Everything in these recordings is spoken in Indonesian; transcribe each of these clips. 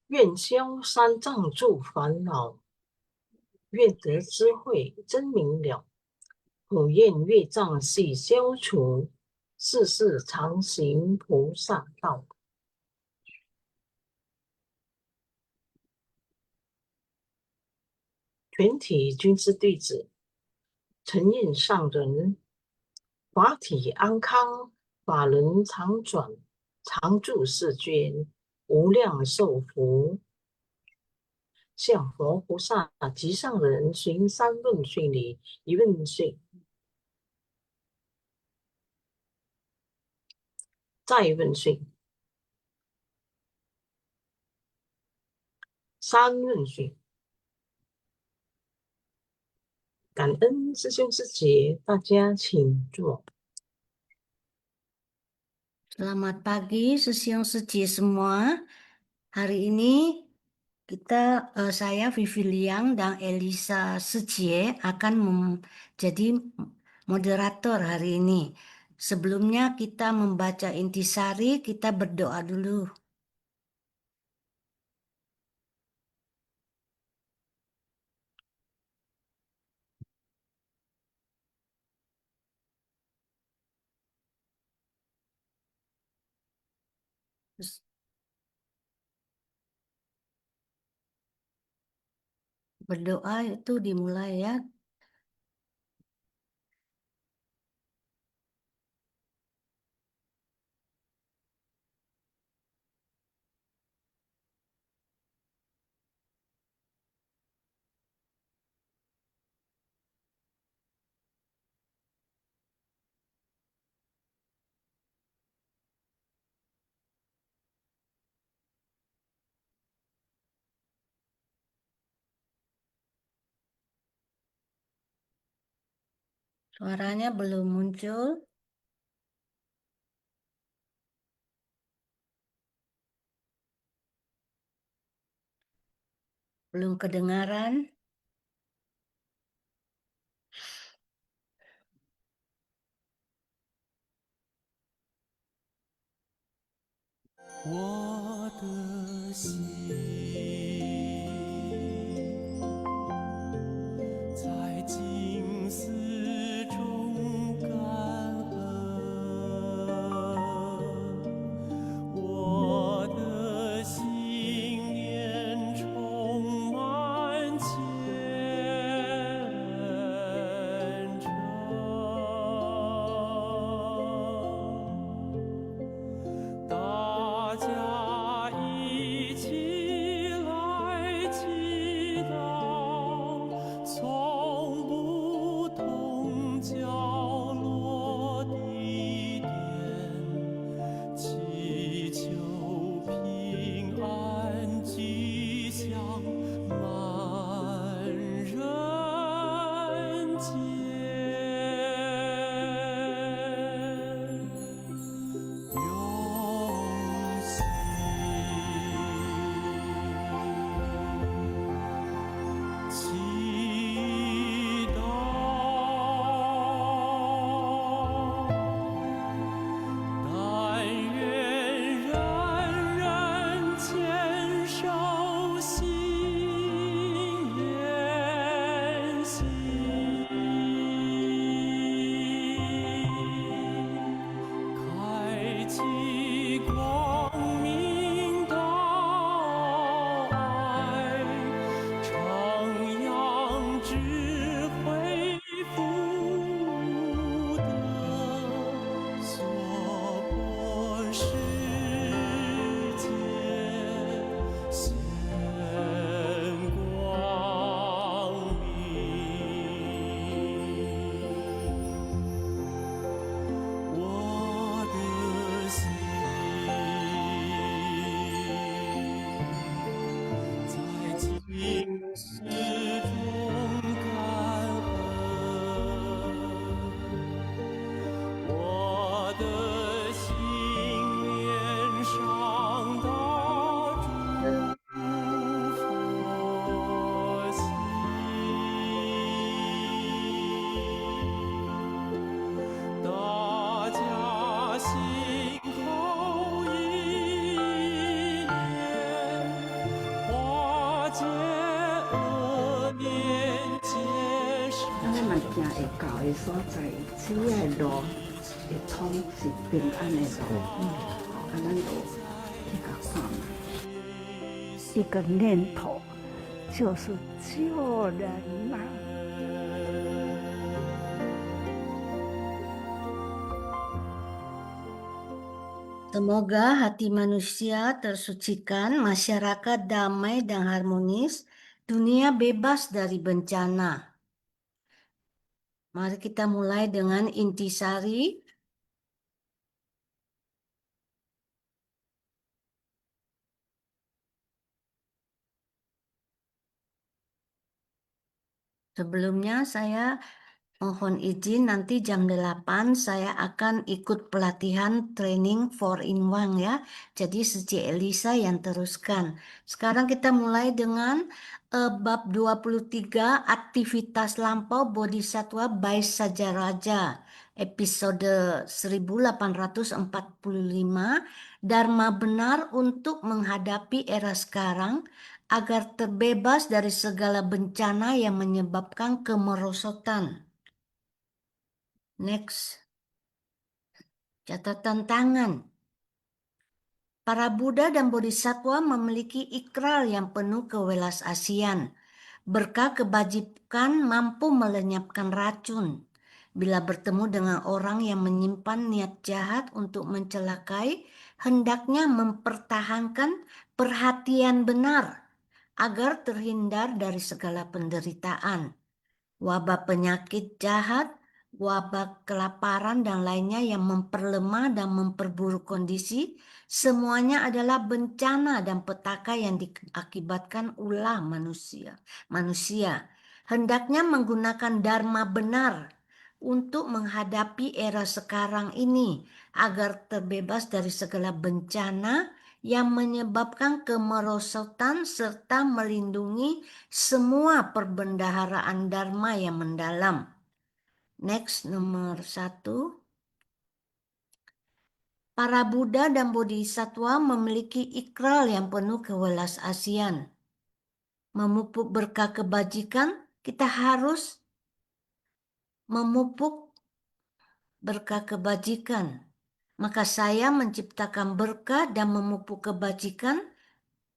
愿消三障诸烦恼，愿得智慧真明了。普愿业障悉消除，世世常行菩萨道。全体军师弟子，承印上人，法体安康，法轮常转，常住世间，无量寿福。向佛菩萨及上人行三问讯礼，一问讯，再问讯，三问讯。感恩师兄师姐，大家请坐。Selamat pagi, Sesiong Seji semua. Hari ini saya Vivi Liang dan Elisa Sejie akan menjadi moderator hari ini. Sebelumnya kita membaca intisari, kita berdoa dulu. Berdoa itu dimulai ya. Suaranya belum muncul. Belum kedengaran. 行会到的所在，只要路会通是平安的路，咱就去甲看嘛。一个念头就是救人嘛。Semoga hati manusia tersucikan, masyarakat damai dan harmonis, dunia bebas dari bencana. Mari kita mulai dengan intisari. Sebelumnya saya mohon izin nanti jam 8 saya akan ikut pelatihan training 4-in-1 ya. Jadi Suci Elisa yang teruskan. Sekarang kita mulai dengan bab 23 aktivitas lampau Bodhisatwa Bais Sajaraja. Episode 1845 Dharma benar untuk menghadapi era sekarang agar terbebas dari segala bencana yang menyebabkan kemerosotan. Next. Catatan tangan. Para Buddha dan Bodhisattva memiliki ikrar yang penuh kewelas-asian. Berkah kebajikan mampu melenyapkan racun. Bila bertemu dengan orang yang menyimpan niat jahat untuk mencelakai, hendaknya mempertahankan perhatian benar agar terhindar dari segala penderitaan. Wabah penyakit jahat, wabah kelaparan dan lainnya yang memperlemah dan memperburuk kondisi, semuanya adalah bencana dan petaka yang diakibatkan ulah manusia. Hendaknya menggunakan dharma benar untuk menghadapi era sekarang ini agar terbebas dari segala bencana yang menyebabkan kemerosotan serta melindungi semua perbendaharaan dharma yang mendalam. Next, nomor 1. Para Buddha dan Bodhisattva memiliki ikrar yang penuh kewelas-asian. Memupuk berkah kebajikan, kita harus memupuk berkah kebajikan. Maka saya menciptakan berkah dan memupuk kebajikan,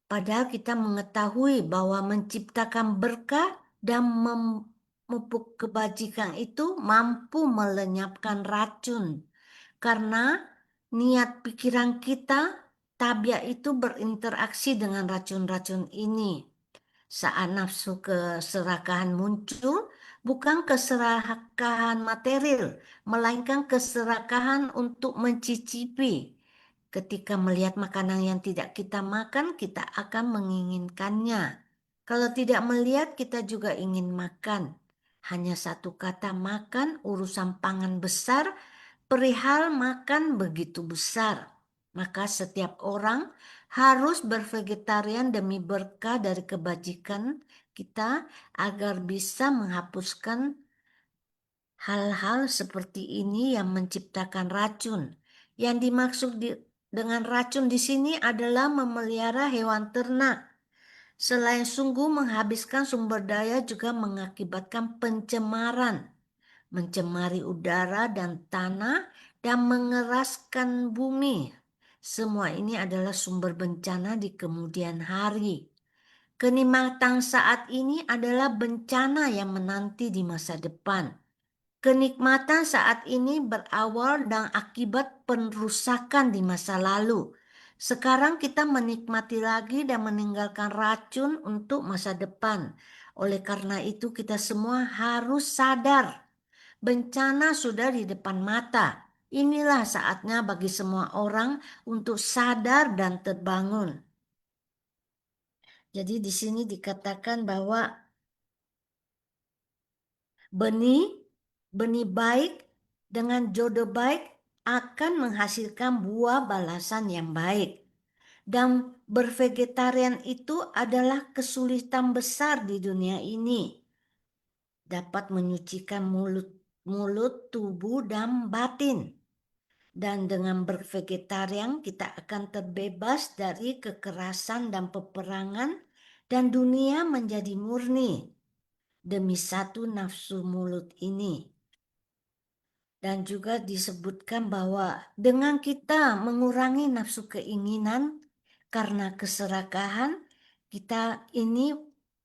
padahal kita mengetahui bahwa menciptakan berkah dan memupuk kebajikan itu mampu melenyapkan racun. Karena niat pikiran kita, tabiat itu berinteraksi dengan racun-racun ini. Saat nafsu keserakahan muncul, bukan keserakahan material, melainkan keserakahan untuk mencicipi. Ketika melihat makanan yang tidak kita makan, kita akan menginginkannya. Kalau tidak melihat, kita juga ingin makan. Hanya satu kata makan, urusan pangan besar, perihal makan begitu besar. Maka setiap orang harus bervegetarian demi berkah dari kebajikan kita agar bisa menghapuskan hal-hal seperti ini yang menciptakan racun. Yang dimaksud dengan racun di sini adalah memelihara hewan ternak. Selain sungguh menghabiskan sumber daya juga mengakibatkan pencemaran, mencemari udara dan tanah dan mengeraskan bumi. Semua ini adalah sumber bencana di kemudian hari. Kenikmatan saat ini adalah bencana yang menanti di masa depan. Kenikmatan saat ini berawal dan akibat perusakan di masa lalu. Sekarang kita menikmati lagi dan meninggalkan racun untuk masa depan. Oleh karena itu kita semua harus sadar. Bencana sudah di depan mata. Inilah saatnya bagi semua orang untuk sadar dan terbangun. Jadi di sini dikatakan bahwa benih baik dengan jodoh baik akan menghasilkan buah balasan yang baik. Dan bervegetarian itu adalah kesulitan besar di dunia ini. Dapat menyucikan mulut, tubuh, dan batin. Dan dengan bervegetarian kita akan terbebas dari kekerasan dan peperangan dan dunia menjadi murni. demi satu nafsu mulut ini. Dan juga disebutkan bahwa dengan kita mengurangi nafsu keinginan karena keserakahan, kita ini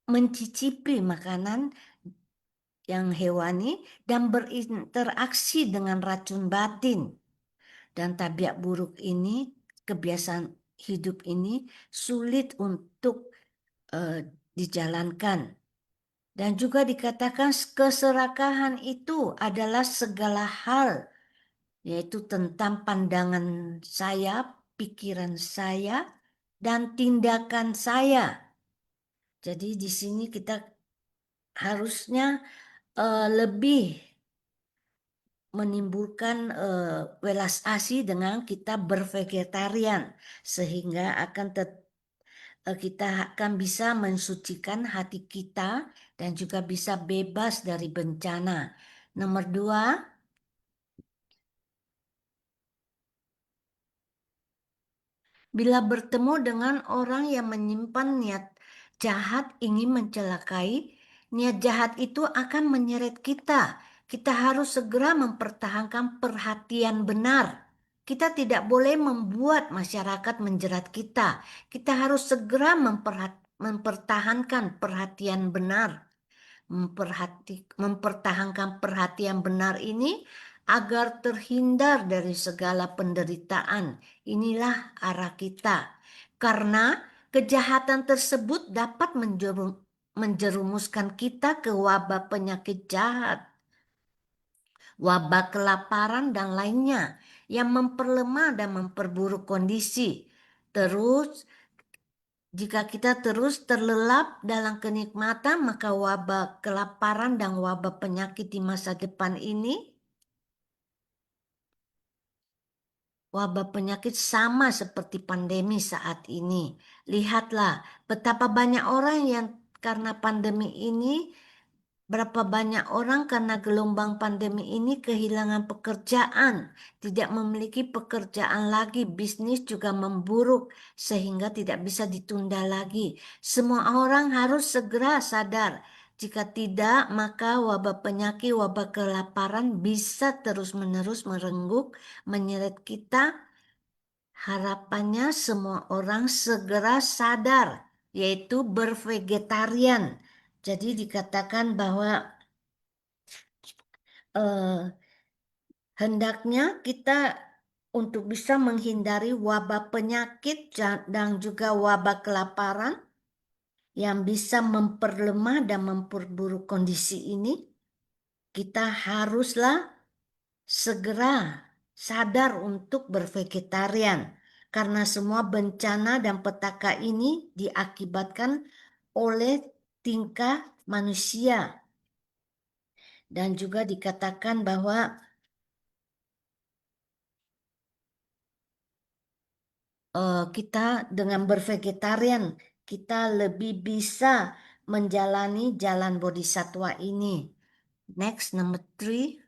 mencicipi makanan yang hewani dan berinteraksi dengan racun batin. Dan tabiat buruk ini, kebiasaan hidup ini sulit untuk dijalankan. Dan juga dikatakan keserakahan itu adalah segala hal, yaitu tentang pandangan saya, pikiran saya, dan tindakan saya. Jadi di sini kita harusnya lebih menimbulkan welas asih dengan kita bervegetarian, sehingga kita akan bisa mensucikan hati kita dan juga bisa bebas dari bencana. Nomor 2, bila bertemu dengan orang yang menyimpan niat jahat ingin mencelakai, niat jahat itu akan menyeret kita. Kita harus segera mempertahankan perhatian benar. Kita tidak boleh membuat masyarakat menjerat kita. Kita harus segera mempertahankan perhatian benar. Mempertahankan perhatian benar ini agar terhindar dari segala penderitaan. Inilah arah kita. Karena kejahatan tersebut dapat menjerumuskan kita ke wabah penyakit jahat, wabah kelaparan dan lainnya yang memperlemah dan memperburuk kondisi. Terus jika kita terus terlelap dalam kenikmatan, maka wabah kelaparan dan wabah penyakit di masa depan ini, wabah penyakit sama seperti pandemi saat ini. Lihatlah betapa banyak orang yang karena pandemi ini, berapa banyak orang karena gelombang pandemi ini kehilangan pekerjaan, tidak memiliki pekerjaan lagi, bisnis juga memburuk sehingga tidak bisa ditunda lagi. Semua orang harus segera sadar. Jika tidak, maka wabah penyakit, wabah kelaparan bisa terus-menerus merenggut, menyeret kita. Harapannya semua orang segera sadar, yaitu bervegetarian. Jadi dikatakan bahwa hendaknya kita untuk bisa menghindari wabah penyakit dan juga wabah kelaparan yang bisa memperlemah dan memperburuk kondisi ini, kita haruslah segera sadar untuk bervegetarian. Karena semua bencana dan petaka ini diakibatkan oleh tingkah manusia. Dan juga dikatakan bahwa kita dengan bervegetarian, kita lebih bisa menjalani jalan bodhisattva ini. Next, number 3.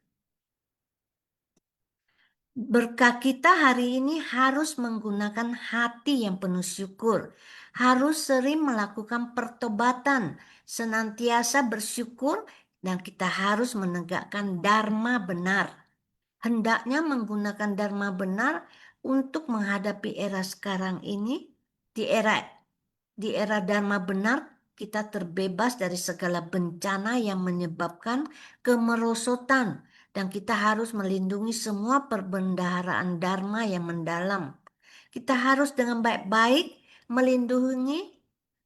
Berkah kita hari ini harus menggunakan hati yang penuh syukur. Harus sering melakukan pertobatan, senantiasa bersyukur, dan kita harus menegakkan dharma benar. Hendaknya menggunakan dharma benar untuk menghadapi era sekarang ini. Di era dharma benar, kita terbebas dari segala bencana yang menyebabkan kemerosotan, dan kita harus melindungi semua perbendaharaan dharma yang mendalam. Kita harus dengan baik-baik melindungi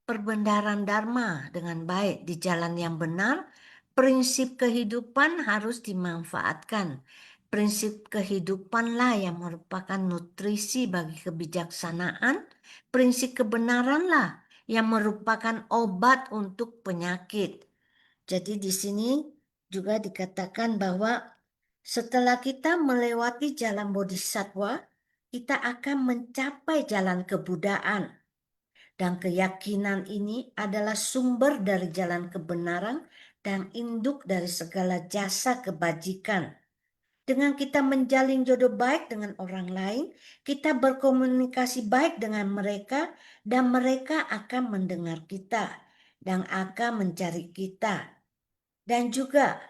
perbendaharaan dharma dengan baik di jalan yang benar. Prinsip kehidupan harus dimanfaatkan. Prinsip kehidupanlah yang merupakan nutrisi bagi kebijaksanaan. Prinsip kebenaranlah yang merupakan obat untuk penyakit. Jadi di sini juga dikatakan bahwa setelah kita melewati jalan bodhisattva, kita akan mencapai jalan kebudaan. Dan keyakinan ini adalah sumber dari jalan kebenaran dan induk dari segala jasa kebajikan. Dengan kita menjalin jodoh baik dengan orang lain, kita berkomunikasi baik dengan mereka, dan mereka akan mendengar kita dan akan mencari kita. Dan juga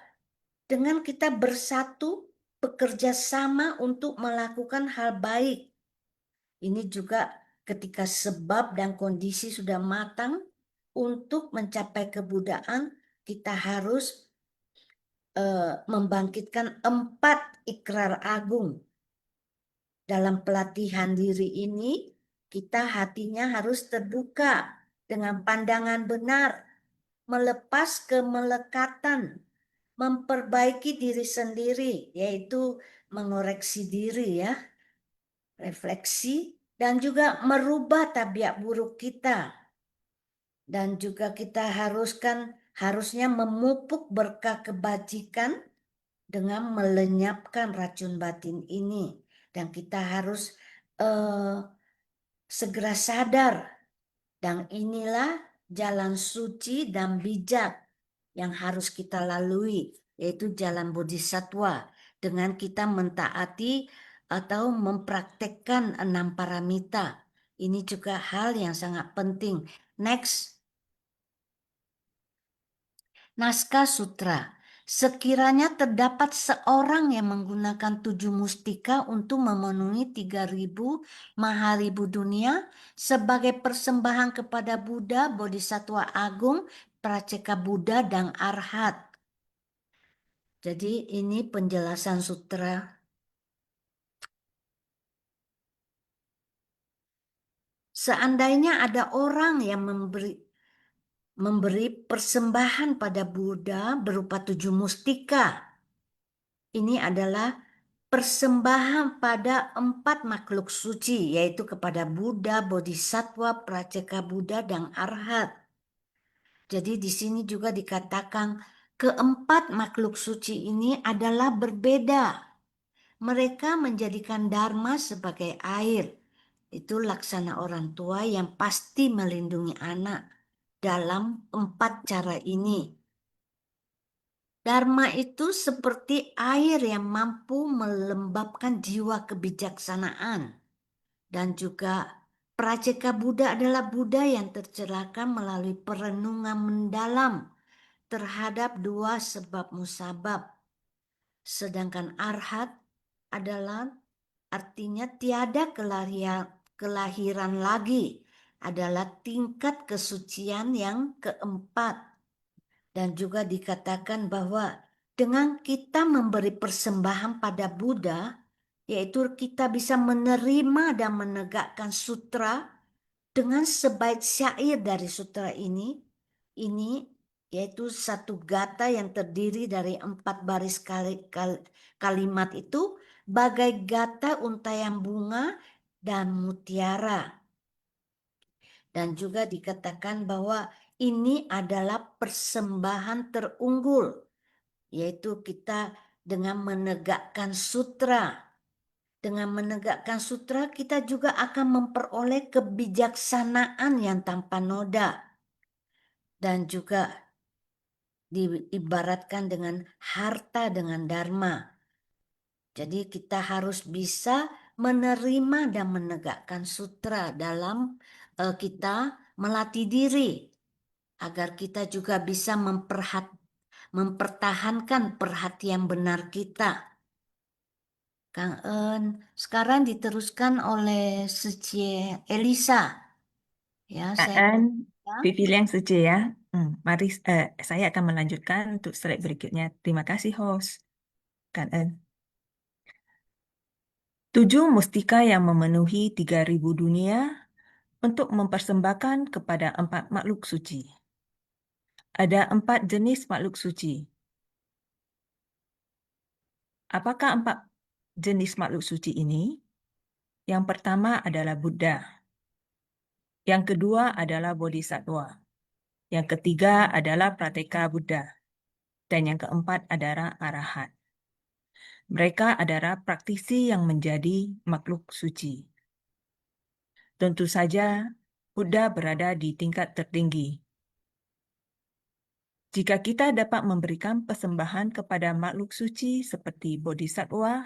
dengan kita bersatu, bekerja sama untuk melakukan hal baik. Ini juga ketika sebab dan kondisi sudah matang, untuk mencapai kebudaan, kita harus membangkitkan 4 ikrar agung. Dalam pelatihan diri ini, kita hatinya harus terbuka dengan pandangan benar, melepas kemelekatan, memperbaiki diri sendiri, yaitu mengoreksi diri ya, refleksi, dan juga merubah tabiat buruk kita. Dan juga kita harusnya memupuk berkah kebajikan dengan melenyapkan racun batin ini. Dan kita harus segera sadar. Dan inilah jalan suci dan bijak yang harus kita lalui, yaitu jalan bodhisattva. Dengan kita mentaati atau mempraktekkan 6 paramita. Ini juga hal yang sangat penting. Next. Naskah Sutra. Sekiranya terdapat seorang yang menggunakan 7 mustika untuk memenuhi 3.000 maharibu dunia sebagai persembahan kepada Buddha, Bodhisattva Agung, Praceka Buddha, dan Arhat. Jadi ini penjelasan sutra. Seandainya ada orang yang memberi persembahan pada Buddha berupa 7 mustika. Ini adalah persembahan pada 4 makhluk suci, yaitu kepada Buddha, Bodhisattva, Praceka Buddha, dan Arhat. Jadi di sini juga dikatakan keempat makhluk suci ini adalah berbeda. Mereka menjadikan Dharma sebagai air. Itu laksana orang tua yang pasti melindungi anak dalam 4 cara ini. Dharma itu seperti air yang mampu melembabkan jiwa kebijaksanaan. Dan juga Praceka Buddha adalah Buddha yang tercerahkan melalui perenungan mendalam terhadap 2 sebab musabab. Sedangkan Arhat adalah artinya tiada kelahiran lagi, adalah tingkat kesucian yang keempat. Dan juga dikatakan bahwa dengan kita memberi persembahan pada Buddha, yaitu kita bisa menerima dan menegakkan sutra dengan sebaik syair dari sutra ini yaitu satu gata yang terdiri dari 4 baris kalimat itu bagai gata untayan bunga dan mutiara. Dan juga dikatakan bahwa ini adalah persembahan terunggul, yaitu kita dengan menegakkan sutra. Dengan menegakkan sutra kita juga akan memperoleh kebijaksanaan yang tanpa noda. Dan juga diibaratkan dengan harta dengan dharma. Jadi kita harus bisa menerima dan menegakkan sutra dalam kita melatih diri agar kita juga bisa mempertahankan perhatian benar kita. Kang En, sekarang diteruskan oleh Secie Elisa. Ya, Kak saya An, Vivi Liang Suci ya. Mari saya akan melanjutkan untuk slide berikutnya. Terima kasih host. Kak An. 7 mustika yang memenuhi 3.000 dunia untuk mempersembahkan kepada 4 makhluk suci. Ada 4 jenis makhluk suci. Apakah 4 jenis makhluk suci ini? Yang pertama adalah Buddha. Yang kedua adalah Bodhisattva. Yang ketiga adalah Prateka Buddha. Dan yang keempat adalah Arahat. Mereka adalah praktisi yang menjadi makhluk suci. Tentu saja, Buddha berada di tingkat tertinggi. Jika kita dapat memberikan persembahan kepada makhluk suci seperti Bodhisattva,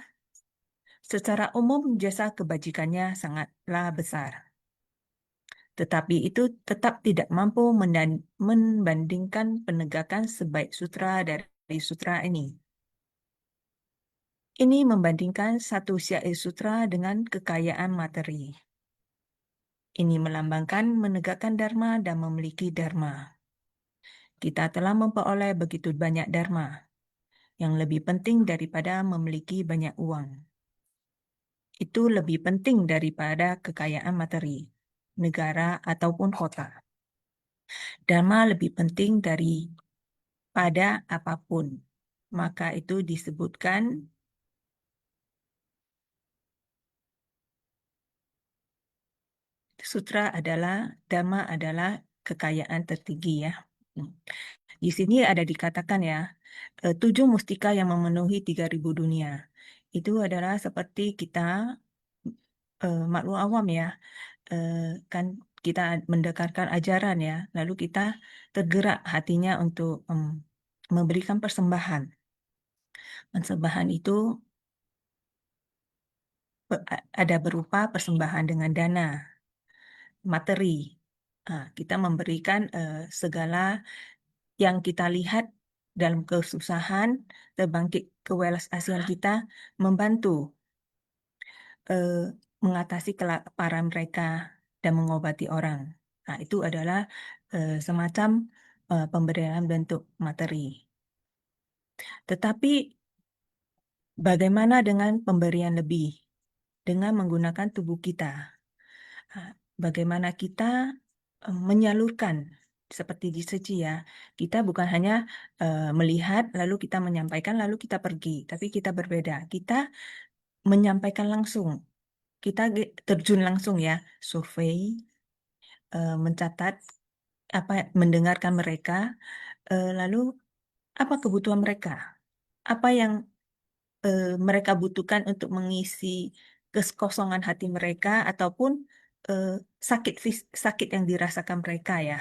secara umum jasa kebajikannya sangatlah besar. tetapi itu tetap tidak mampu membandingkan penegakan sebaik sutra dari sutra ini. Ini membandingkan satu syair sutra dengan kekayaan materi. Ini melambangkan menegakkan dharma dan memiliki dharma. Kita telah memperoleh begitu banyak dharma, yang lebih penting daripada memiliki banyak uang. Itu lebih penting daripada kekayaan materi, negara ataupun kota. Dharma lebih penting daripada apapun. Maka itu disebutkan sutra adalah, dharma adalah kekayaan tertinggi ya. Di sini ada dikatakan ya, 7 mustika yang memenuhi 3.000 dunia. Itu adalah seperti kita maklum awam ya, kan kita mendengarkan ajaran ya, lalu kita tergerak hatinya untuk memberikan persembahan. Persembahan itu ada berupa persembahan dengan dana, materi. Kita memberikan segala yang kita lihat dalam kesusahan, terbangkit kewelas-asian kita, membantu mengatasi kelaparan mereka dan mengobati orang. Itu adalah semacam pemberian bentuk materi. Tetapi bagaimana dengan pemberian lebih dengan menggunakan tubuh kita? Bagaimana kita menyalurkan seperti di Seci ya. Kita bukan hanya melihat lalu kita menyampaikan lalu kita pergi, tapi kita berbeda. Kita menyampaikan langsung. Kita terjun langsung ya, survei, mencatat mendengarkan mereka, lalu apa kebutuhan mereka, apa yang mereka butuhkan untuk mengisi kekosongan hati mereka ataupun sakit yang dirasakan mereka ya.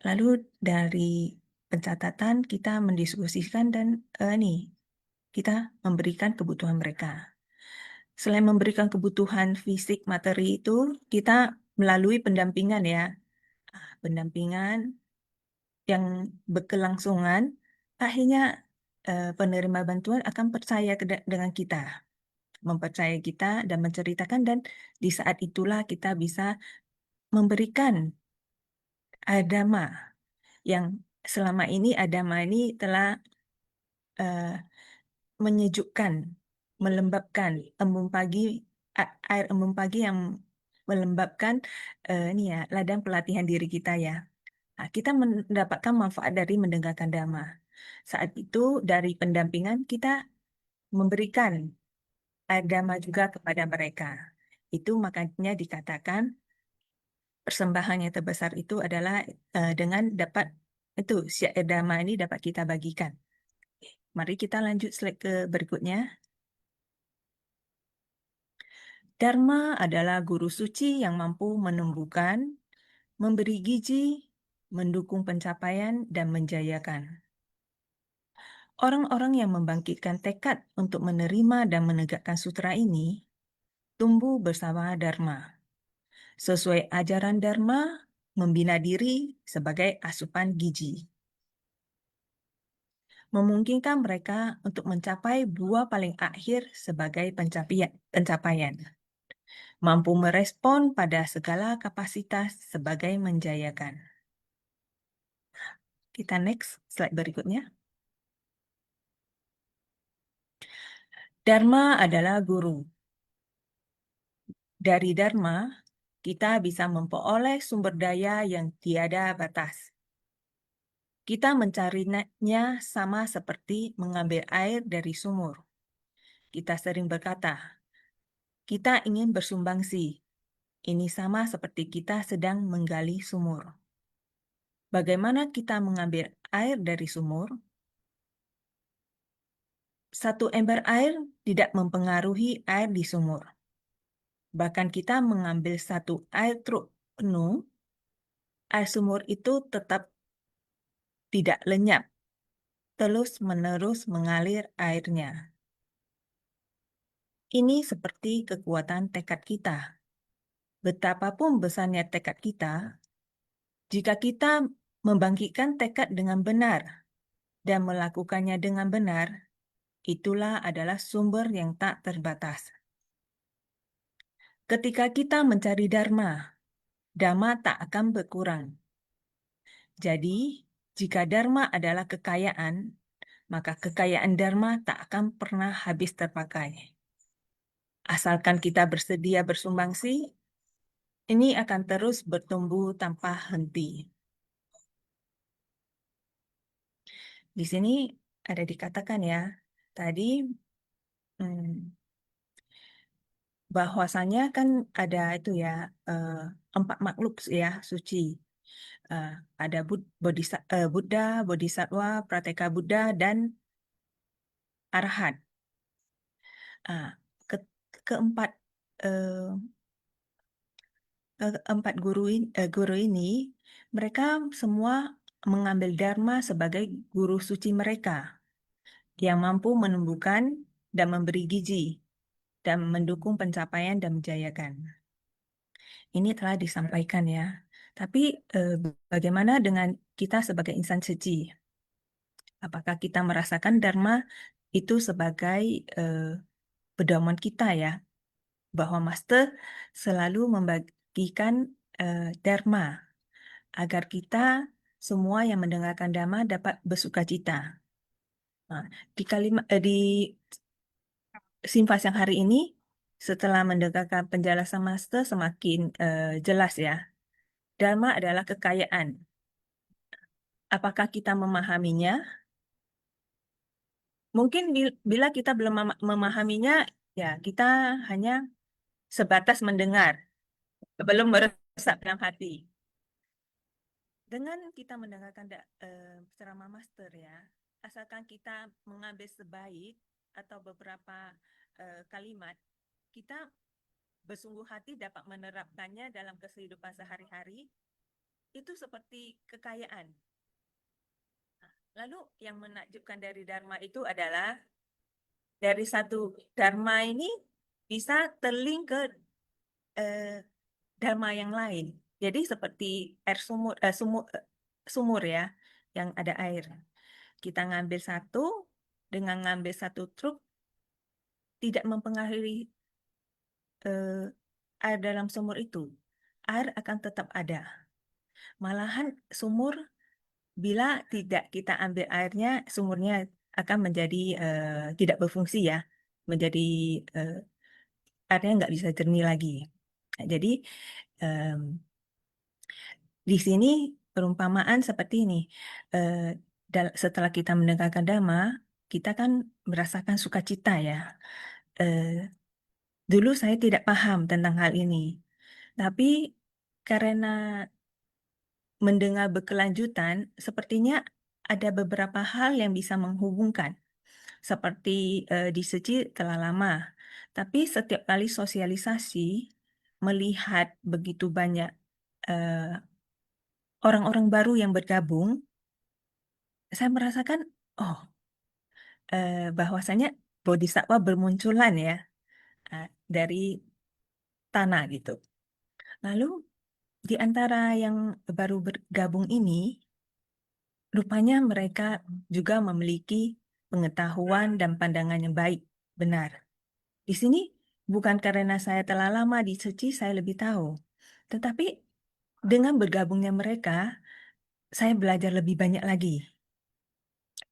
Lalu dari pencatatan kita mendiskusikan dan kita memberikan kebutuhan mereka. Selain memberikan kebutuhan fisik materi itu, kita melalui pendampingan ya. Pendampingan yang berkelangsungan, akhirnya penerima bantuan akan percaya dengan kita. Mempercayai kita dan menceritakan, dan di saat itulah kita bisa memberikan dhamma yang selama ini dhamma ini telah menyejukkan, melembabkan air embun pagi yang melembabkan ladang pelatihan diri kita ya. Kita mendapatkan manfaat dari mendengarkan dhamma. Saat itu dari pendampingan kita memberikan dhamma juga kepada mereka. Itu makanya dikatakan persembahan yang terbesar itu adalah dengan dapat itu syair dhamma ini dapat kita bagikan. Mari kita lanjut slide ke berikutnya. Dharma adalah guru suci yang mampu menumbuhkan, memberi gizi, mendukung pencapaian, dan menjayakan. Orang-orang yang membangkitkan tekad untuk menerima dan menegakkan sutra ini tumbuh bersama Dharma. Sesuai ajaran Dharma, membina diri sebagai asupan gizi. Memungkinkan mereka untuk mencapai buah paling akhir sebagai pencapaian. Mampu merespon pada segala kapasitas sebagai menjayakan. Kita next, slide berikutnya. Dharma adalah guru. Dari Dharma, kita bisa memperoleh sumber daya yang tiada batas. Kita mencarinya sama seperti mengambil air dari sumur. Kita sering berkata, kita ingin bersumbangsi. Ini sama seperti kita sedang menggali sumur. Bagaimana kita mengambil air dari sumur? Satu ember air tidak mempengaruhi air di sumur. Bahkan kita mengambil satu air truk penuh, air sumur itu tetap tidak lenyap, terus-menerus mengalir airnya. Ini seperti kekuatan tekad kita. betapapun besarnya tekad kita, jika kita membangkitkan tekad dengan benar dan melakukannya dengan benar, itulah adalah sumber yang tak terbatas. Ketika kita mencari dharma, dhamma tak akan berkurang. Jadi, jika dharma adalah kekayaan, maka kekayaan dharma tak akan pernah habis terpakai. Asalkan kita bersedia bersumbangsi, ini akan terus bertumbuh tanpa henti. Di sini ada dikatakan ya, tadi bahwasanya kan ada itu ya, 4 makhluk ya suci. Ada Buddha, Bodhisattva, Prateka Buddha, dan Arhat. Ke- keempat eh, keempat guru ini, mereka semua mengambil Dharma sebagai guru suci mereka yang mampu menumbuhkan dan memberi gizi dan mendukung pencapaian dan menjayakan. Ini telah disampaikan ya. Tapi bagaimana dengan kita sebagai insan suci? Apakah kita merasakan Dharma itu sebagai pedoman kita ya? Bahwa Master selalu membagikan Dharma agar kita semua yang mendengarkan Dharma dapat bersukacita. Nah, di Simfas yang hari ini, setelah mendengarkan penjelasan Master semakin jelas ya. Dharma adalah kekayaan. Apakah kita memahaminya? Mungkin bila kita belum memahaminya, ya kita hanya sebatas mendengar, belum meresap dalam hati. Dengan kita mendengarkan ceramah Master ya, asalkan kita mengambil sebaik atau beberapa kalimat, kita bersungguh hati dapat menerapkannya dalam kehidupan sehari-hari, itu seperti kekayaan. Lalu yang menakjubkan dari Dharma itu adalah dari satu Dharma ini bisa terlink ke Dharma yang lain. Jadi seperti air sumur ya, yang ada air. Kita ngambil satu, dengan ngambil satu truk, tidak mempengaruhi air dalam sumur itu. Air akan tetap ada. Malahan sumur, bila tidak kita ambil airnya, sumurnya akan menjadi tidak berfungsi ya, menjadi airnya nggak bisa jernih lagi. Nah, jadi di sini perumpamaan seperti ini. Setelah kita mendengarkan Dhamma, kita kan merasakan sukacita ya. Dulu saya tidak paham tentang hal ini, tapi karena mendengar berkelanjutan, sepertinya ada beberapa hal yang bisa menghubungkan. Seperti di Seci telah lama, tapi setiap kali sosialisasi, melihat begitu banyak orang-orang baru yang bergabung, saya merasakan, oh, bahwasanya bodhisattva bermunculan ya dari tanah gitu. Lalu di antara yang baru bergabung ini, rupanya mereka juga memiliki pengetahuan dan pandangan yang baik, benar. Di sini bukan karena saya telah lama di Suci, saya lebih tahu. Tetapi dengan bergabungnya mereka, saya belajar lebih banyak lagi.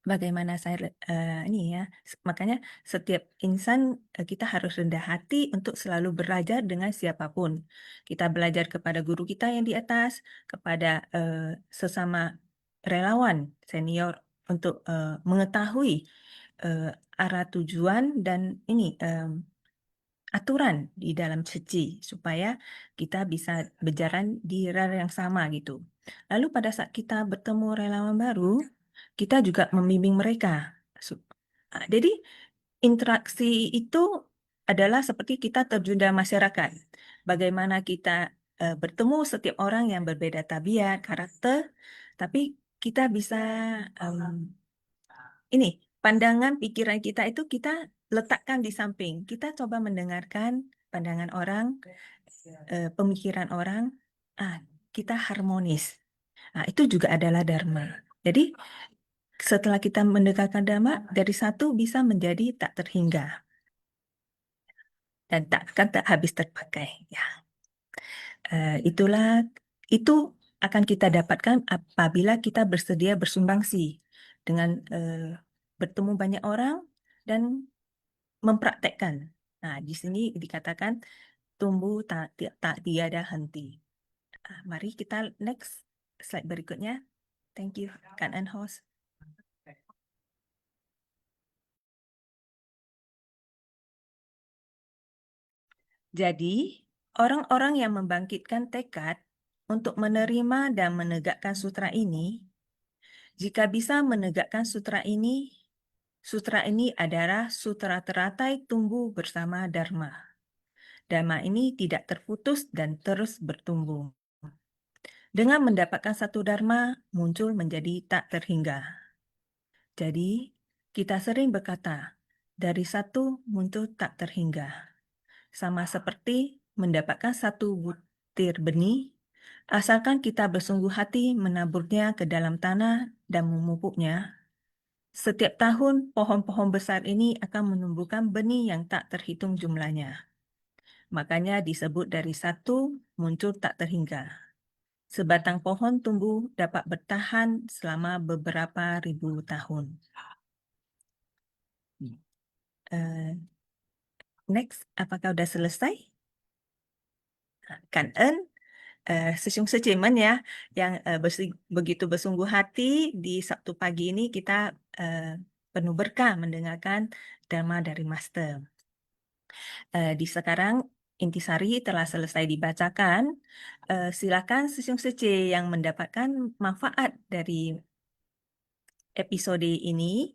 Bagaimana saya ini ya, makanya setiap insan kita harus rendah hati untuk selalu belajar dengan siapapun. Kita belajar kepada guru kita yang di atas, kepada sesama relawan senior untuk mengetahui arah tujuan dan ini aturan di dalam Suci supaya kita bisa berjalan di rel yang sama gitu. Lalu pada saat kita bertemu relawan baru, kita juga membimbing mereka. Jadi interaksi itu adalah seperti kita terjun dalam masyarakat. Bagaimana kita bertemu setiap orang yang berbeda tabiat, karakter, tapi kita bisa ini pandangan pikiran kita itu kita letakkan di samping. Kita coba mendengarkan pandangan orang pemikiran orang, kita harmonis. Itu juga adalah dharma. Jadi setelah kita mendekatkan dharma, dari satu bisa menjadi tak terhingga dan tak habis terpakai. Ya, itu akan kita dapatkan apabila kita bersedia bersumbangsi dengan bertemu banyak orang dan mempraktekkan. Nah, di sini dikatakan tumbuh tak tiada henti. Mari kita next slide berikutnya. Thank you, Kan and host. Jadi, orang-orang yang membangkitkan tekad untuk menerima dan menegakkan sutra ini, jika bisa menegakkan sutra ini adalah sutra teratai tumbuh bersama Dharma. Dharma ini tidak terputus dan terus bertumbuh. Dengan mendapatkan satu Dharma, muncul menjadi tak terhingga. Jadi, kita sering berkata, dari satu muncul tak terhingga. Sama seperti mendapatkan satu butir benih, asalkan kita bersungguh hati menaburnya ke dalam tanah dan memupuknya. Setiap tahun, pohon-pohon besar ini akan menumbuhkan benih yang tak terhitung jumlahnya. Makanya disebut dari satu muncul tak terhingga. Sebatang pohon tumbuh dapat bertahan selama beberapa ribu tahun. Next, apakah sudah selesai? Kan Sesiung Secimen ya, yang begitu bersungguh hati di Sabtu pagi ini kita penuh berkah mendengarkan Dharma dari Master. Di sekarang intisari telah selesai dibacakan. Silakan Sesiung Sece yang mendapatkan manfaat dari episode ini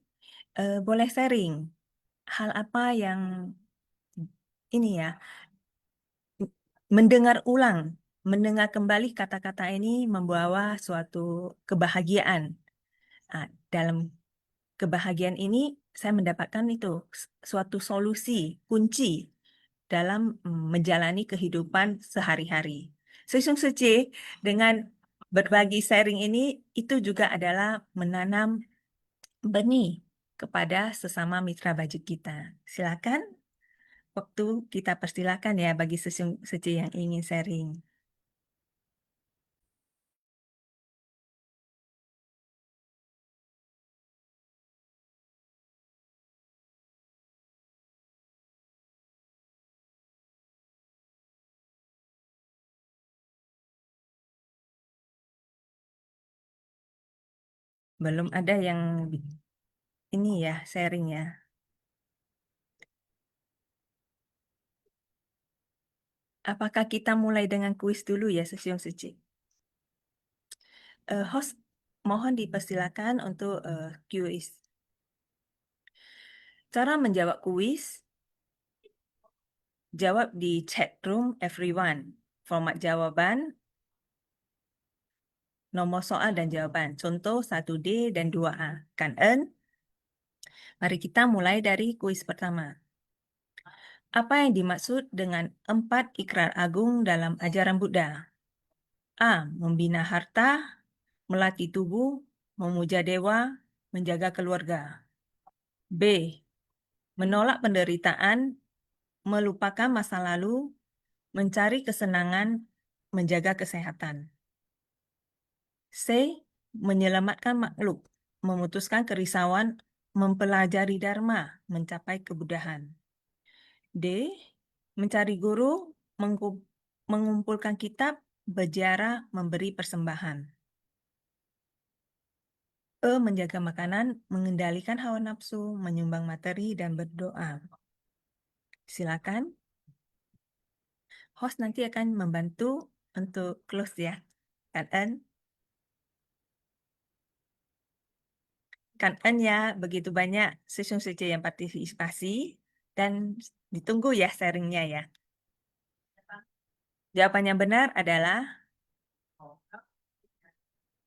boleh sharing hal apa yang ini ya, mendengar kembali kata-kata ini membawa suatu kebahagiaan. Dalam kebahagiaan ini saya mendapatkan itu suatu solusi, kunci dalam menjalani kehidupan sehari-hari. Sesiung Sece dengan berbagi sharing ini itu juga adalah menanam benih kepada sesama mitra baju kita. Silakan, waktu kita persilakan ya bagi Sesiung Sece yang ingin sharing. Belum ada yang ini ya, sharing ya. Apakah kita mulai dengan kuis dulu ya, Sesiung Sece? Host, mohon dipersilakan untuk kuis. Cara menjawab kuis, jawab di chat room everyone. Format jawaban, nomor soal dan jawaban. Contoh 1D dan 2A. Kan Mari kita mulai dari kuis pertama. Apa yang dimaksud dengan 4 ikrar agung dalam ajaran Buddha? A. Membina harta, melatih tubuh, memuja dewa, menjaga keluarga. B. Menolak penderitaan, melupakan masa lalu, mencari kesenangan, menjaga kesehatan. C. Menyelamatkan makhluk, memutuskan kerisauan, mempelajari dharma, mencapai kebudahan. D. Mencari guru, mengumpulkan kitab, berziarah, memberi persembahan. E. Menjaga makanan, mengendalikan hawa nafsu, menyumbang materi, dan berdoa. Silakan. Host nanti akan membantu untuk close ya. Kan ya, begitu banyak Sesiung Sece yang partisipasi dan ditunggu ya sharingnya ya. Jawaban yang benar adalah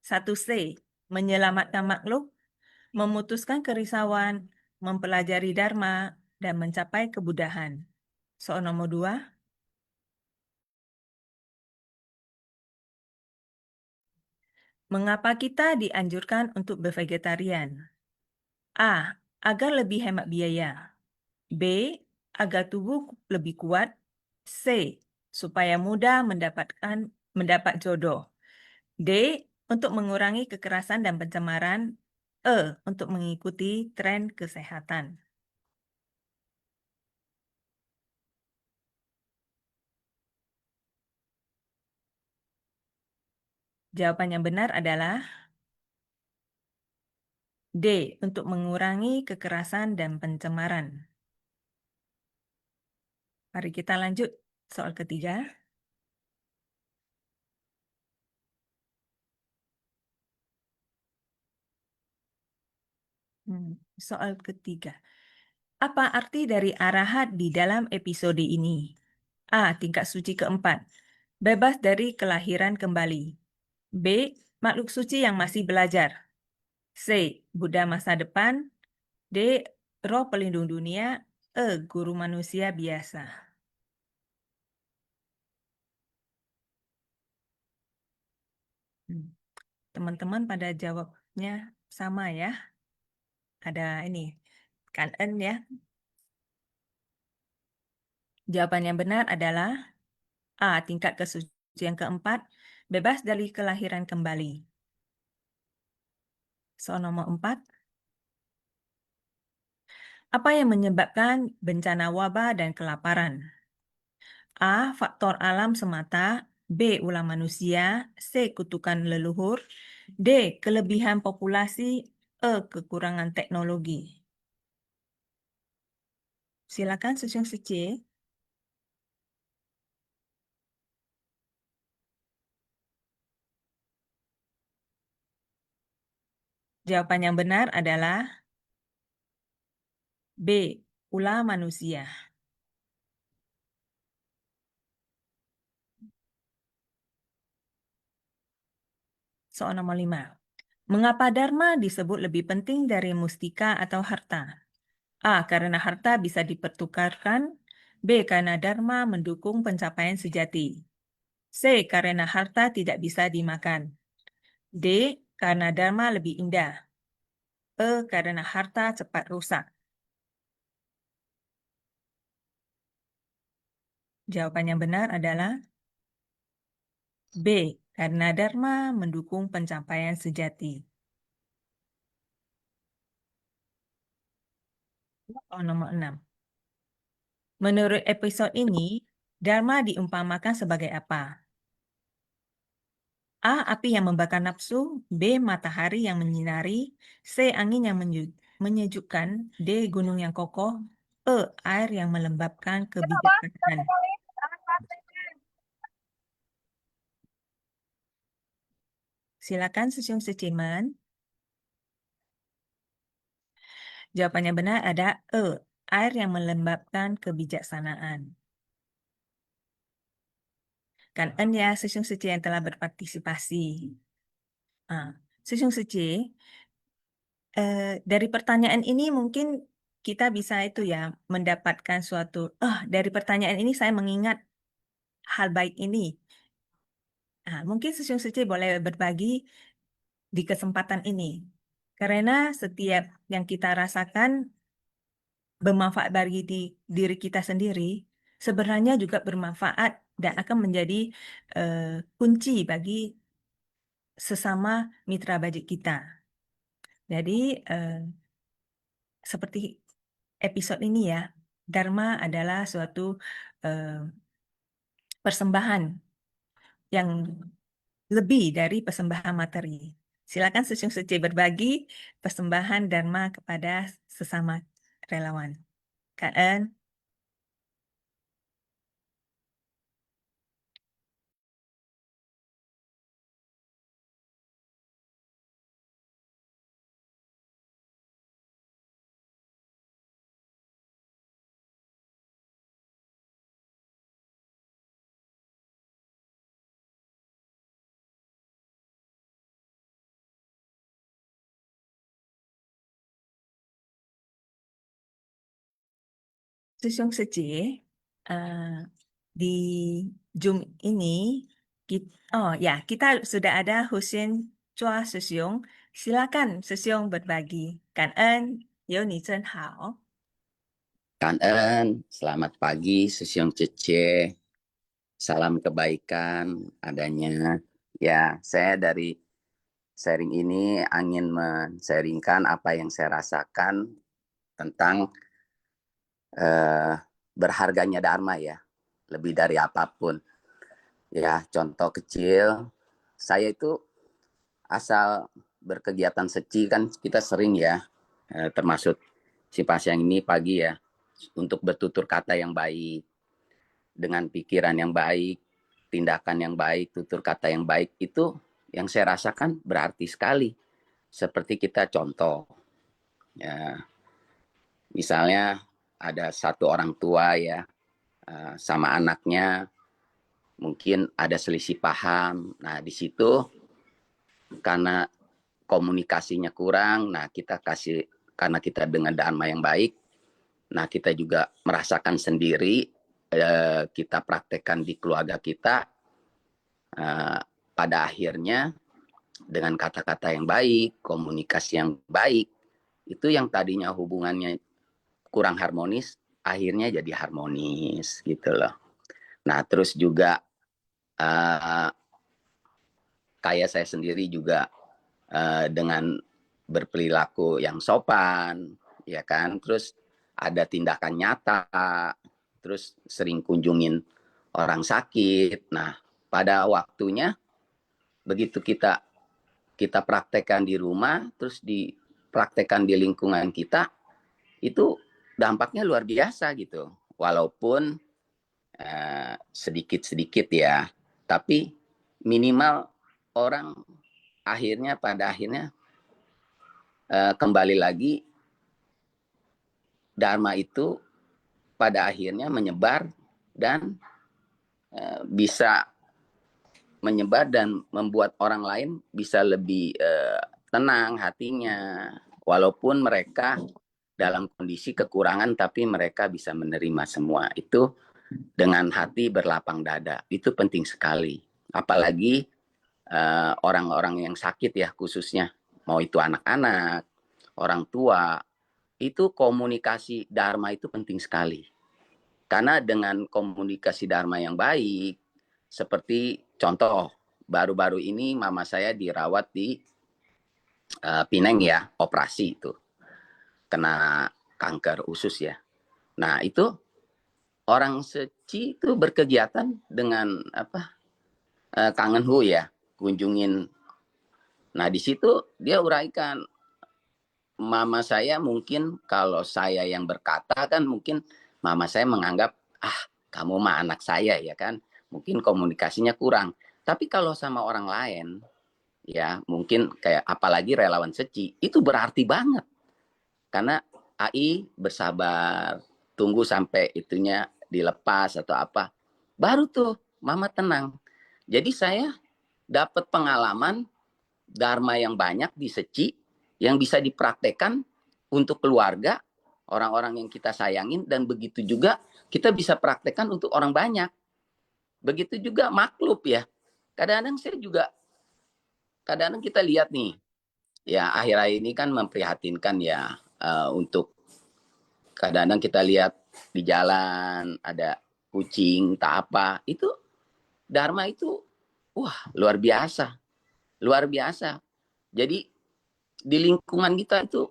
1C, menyelamatkan makhluk, memutuskan kerisauan, mempelajari dharma, dan mencapai kebudahan. Soal nomor 2. Mengapa kita dianjurkan untuk bervegetarian? A. Agar lebih hemat biaya. B. Agar tubuh lebih kuat. C. Supaya mudah mendapat jodoh. D. Untuk mengurangi kekerasan dan pencemaran. E. Untuk mengikuti tren kesehatan. Jawaban yang benar adalah D. Untuk mengurangi kekerasan dan pencemaran. Mari kita lanjut soal ketiga. Soal ketiga. Apa arti dari arahat di dalam episode ini? A. Tingkat suci keempat. Bebas dari kelahiran kembali. B. Makhluk suci yang masih belajar. C. Buddha masa depan. D. Roh pelindung dunia. E. Guru manusia biasa. Teman-teman pada jawabnya sama ya. Ada ini, kan ya. Jawaban yang benar adalah A. Tingkat kesucian keempat. Bebas dari kelahiran kembali. Soal nomor 4. Apa yang menyebabkan bencana wabah dan kelaparan? A. Faktor alam semata. B. Ulah manusia. C. Kutukan leluhur. D. Kelebihan populasi. E. Kekurangan teknologi. Silakan susun secik. Jawaban yang benar adalah B. Ulah manusia. Soal nomor 5. Mengapa Dharma disebut lebih penting dari mustika atau harta? A. Karena harta bisa dipertukarkan. B. Karena Dharma mendukung pencapaian sejati. C. Karena harta tidak bisa dimakan. D. Karena Dharma lebih indah. E. Karena harta cepat rusak. Jawaban yang benar adalah B. Karena Dharma mendukung pencapaian sejati. Nomor 6. Menurut episode ini, Dharma diumpamakan sebagai apa? A. Api yang membakar nafsu. B. Matahari yang menyinari. C. Angin yang menyejukkan. D. Gunung yang kokoh. E. Air yang melembabkan kebijaksanaan. Silakan susun seciman. Jawabannya benar ada E. Air yang melembabkan kebijaksanaan. Kan ya susun seci yang telah berpartisipasi. Susun seci. Dari pertanyaan ini mungkin kita bisa itu ya mendapatkan suatu, dari pertanyaan ini saya mengingat hal baik ini. Mungkin Susun Suci boleh berbagi di kesempatan ini. Karena setiap yang kita rasakan bermanfaat bagi diri kita sendiri, sebenarnya juga bermanfaat dan akan menjadi kunci bagi sesama mitra baik kita. Jadi, seperti episode ini ya, Dharma adalah suatu persembahan yang lebih dari persembahan materi. Silakan Susun Suci berbagi persembahan Dharma kepada sesama relawan. Kak En. Susun Suci, di Zoom ini, kita sudah ada Husin Chua Sesiong. Silakan Sesiong berbagi. Kan En, Yo Ni Zhen Hao. Kangen, selamat pagi, Sesiong Cece. Salam kebaikan adanya. Ya, saya dari sharing ini ingin men-sharingkan apa yang saya rasakan tentang berharganya Dharma ya. Lebih dari apapun. Ya, contoh kecil, saya itu asal berkegiatan seci kan kita sering ya, termasuk si pasien ini pagi ya, untuk bertutur kata yang baik, dengan pikiran yang baik, tindakan yang baik, tutur kata yang baik, itu yang saya rasakan berarti sekali. Seperti kita contoh, ya, misalnya ada satu orang tua ya, sama anaknya, mungkin ada selisih paham. Nah, di situ karena komunikasinya kurang, nah kita kasih, karena kita dengan dharma yang baik, nah kita juga merasakan sendiri, kita praktekkan di keluarga kita, pada akhirnya dengan kata-kata yang baik, komunikasi yang baik, itu yang tadinya hubungannya kurang harmonis, akhirnya jadi harmonis gitu loh. Nah terus juga kayak saya sendiri juga dengan berperilaku yang sopan, ya kan, terus ada tindakan nyata, terus sering kunjungin orang sakit. Nah, pada waktunya begitu kita praktekkan di rumah, terus dipraktekkan di lingkungan kita, itu dampaknya luar biasa gitu. Walaupun sedikit-sedikit ya, tapi minimal orang pada akhirnya kembali lagi Dharma itu pada akhirnya menyebar dan bisa menyebar dan membuat orang lain bisa lebih tenang hatinya, walaupun mereka dalam kondisi kekurangan tapi mereka bisa menerima semua itu dengan hati berlapang dada. Itu penting sekali, apalagi orang-orang yang sakit ya, khususnya mau itu anak-anak, orang tua, itu komunikasi Dharma itu penting sekali. Karena dengan komunikasi Dharma yang baik, seperti contoh, baru-baru ini mama saya dirawat di Pineng ya, operasi itu. Kena kanker usus ya. Nah itu orang seci itu berkegiatan dengan kangen hu ya, kunjungin. Nah di situ dia uraikan, mama saya mungkin kalau saya yang berkata kan mungkin mama saya menganggap kamu mah anak saya ya kan, mungkin komunikasinya kurang. Tapi kalau sama orang lain ya mungkin kayak apalagi relawan seci itu berarti banget, karena AI bersabar tunggu sampai itunya dilepas atau apa, baru tuh mama tenang. Jadi saya dapat pengalaman Dharma yang banyak di seci yang bisa dipraktekkan untuk keluarga, orang-orang yang kita sayangin, dan begitu juga kita bisa praktekkan untuk orang banyak. Begitu juga makhluk ya. Kadang-kadang saya juga, kadang-kadang kita lihat nih, ya akhir-akhir ini kan memprihatinkan ya, untuk kadang-kadang kita lihat di jalan ada kucing, tak apa, itu Dharma itu, wah luar biasa. Luar biasa. Jadi di lingkungan kita itu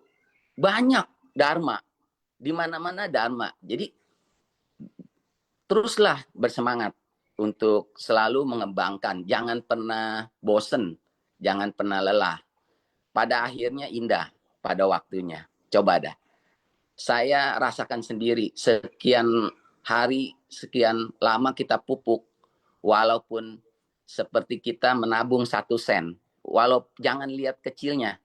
banyak Dharma. Di mana-mana Dharma. Jadi teruslah bersemangat untuk selalu mengembangkan. Jangan pernah bosen. Jangan pernah lelah. Pada akhirnya indah pada waktunya. Coba dah. Saya rasakan sendiri. Sekian hari, sekian lama kita pupuk. Walaupun seperti kita menabung 1 sen. Walau jangan lihat kecilnya.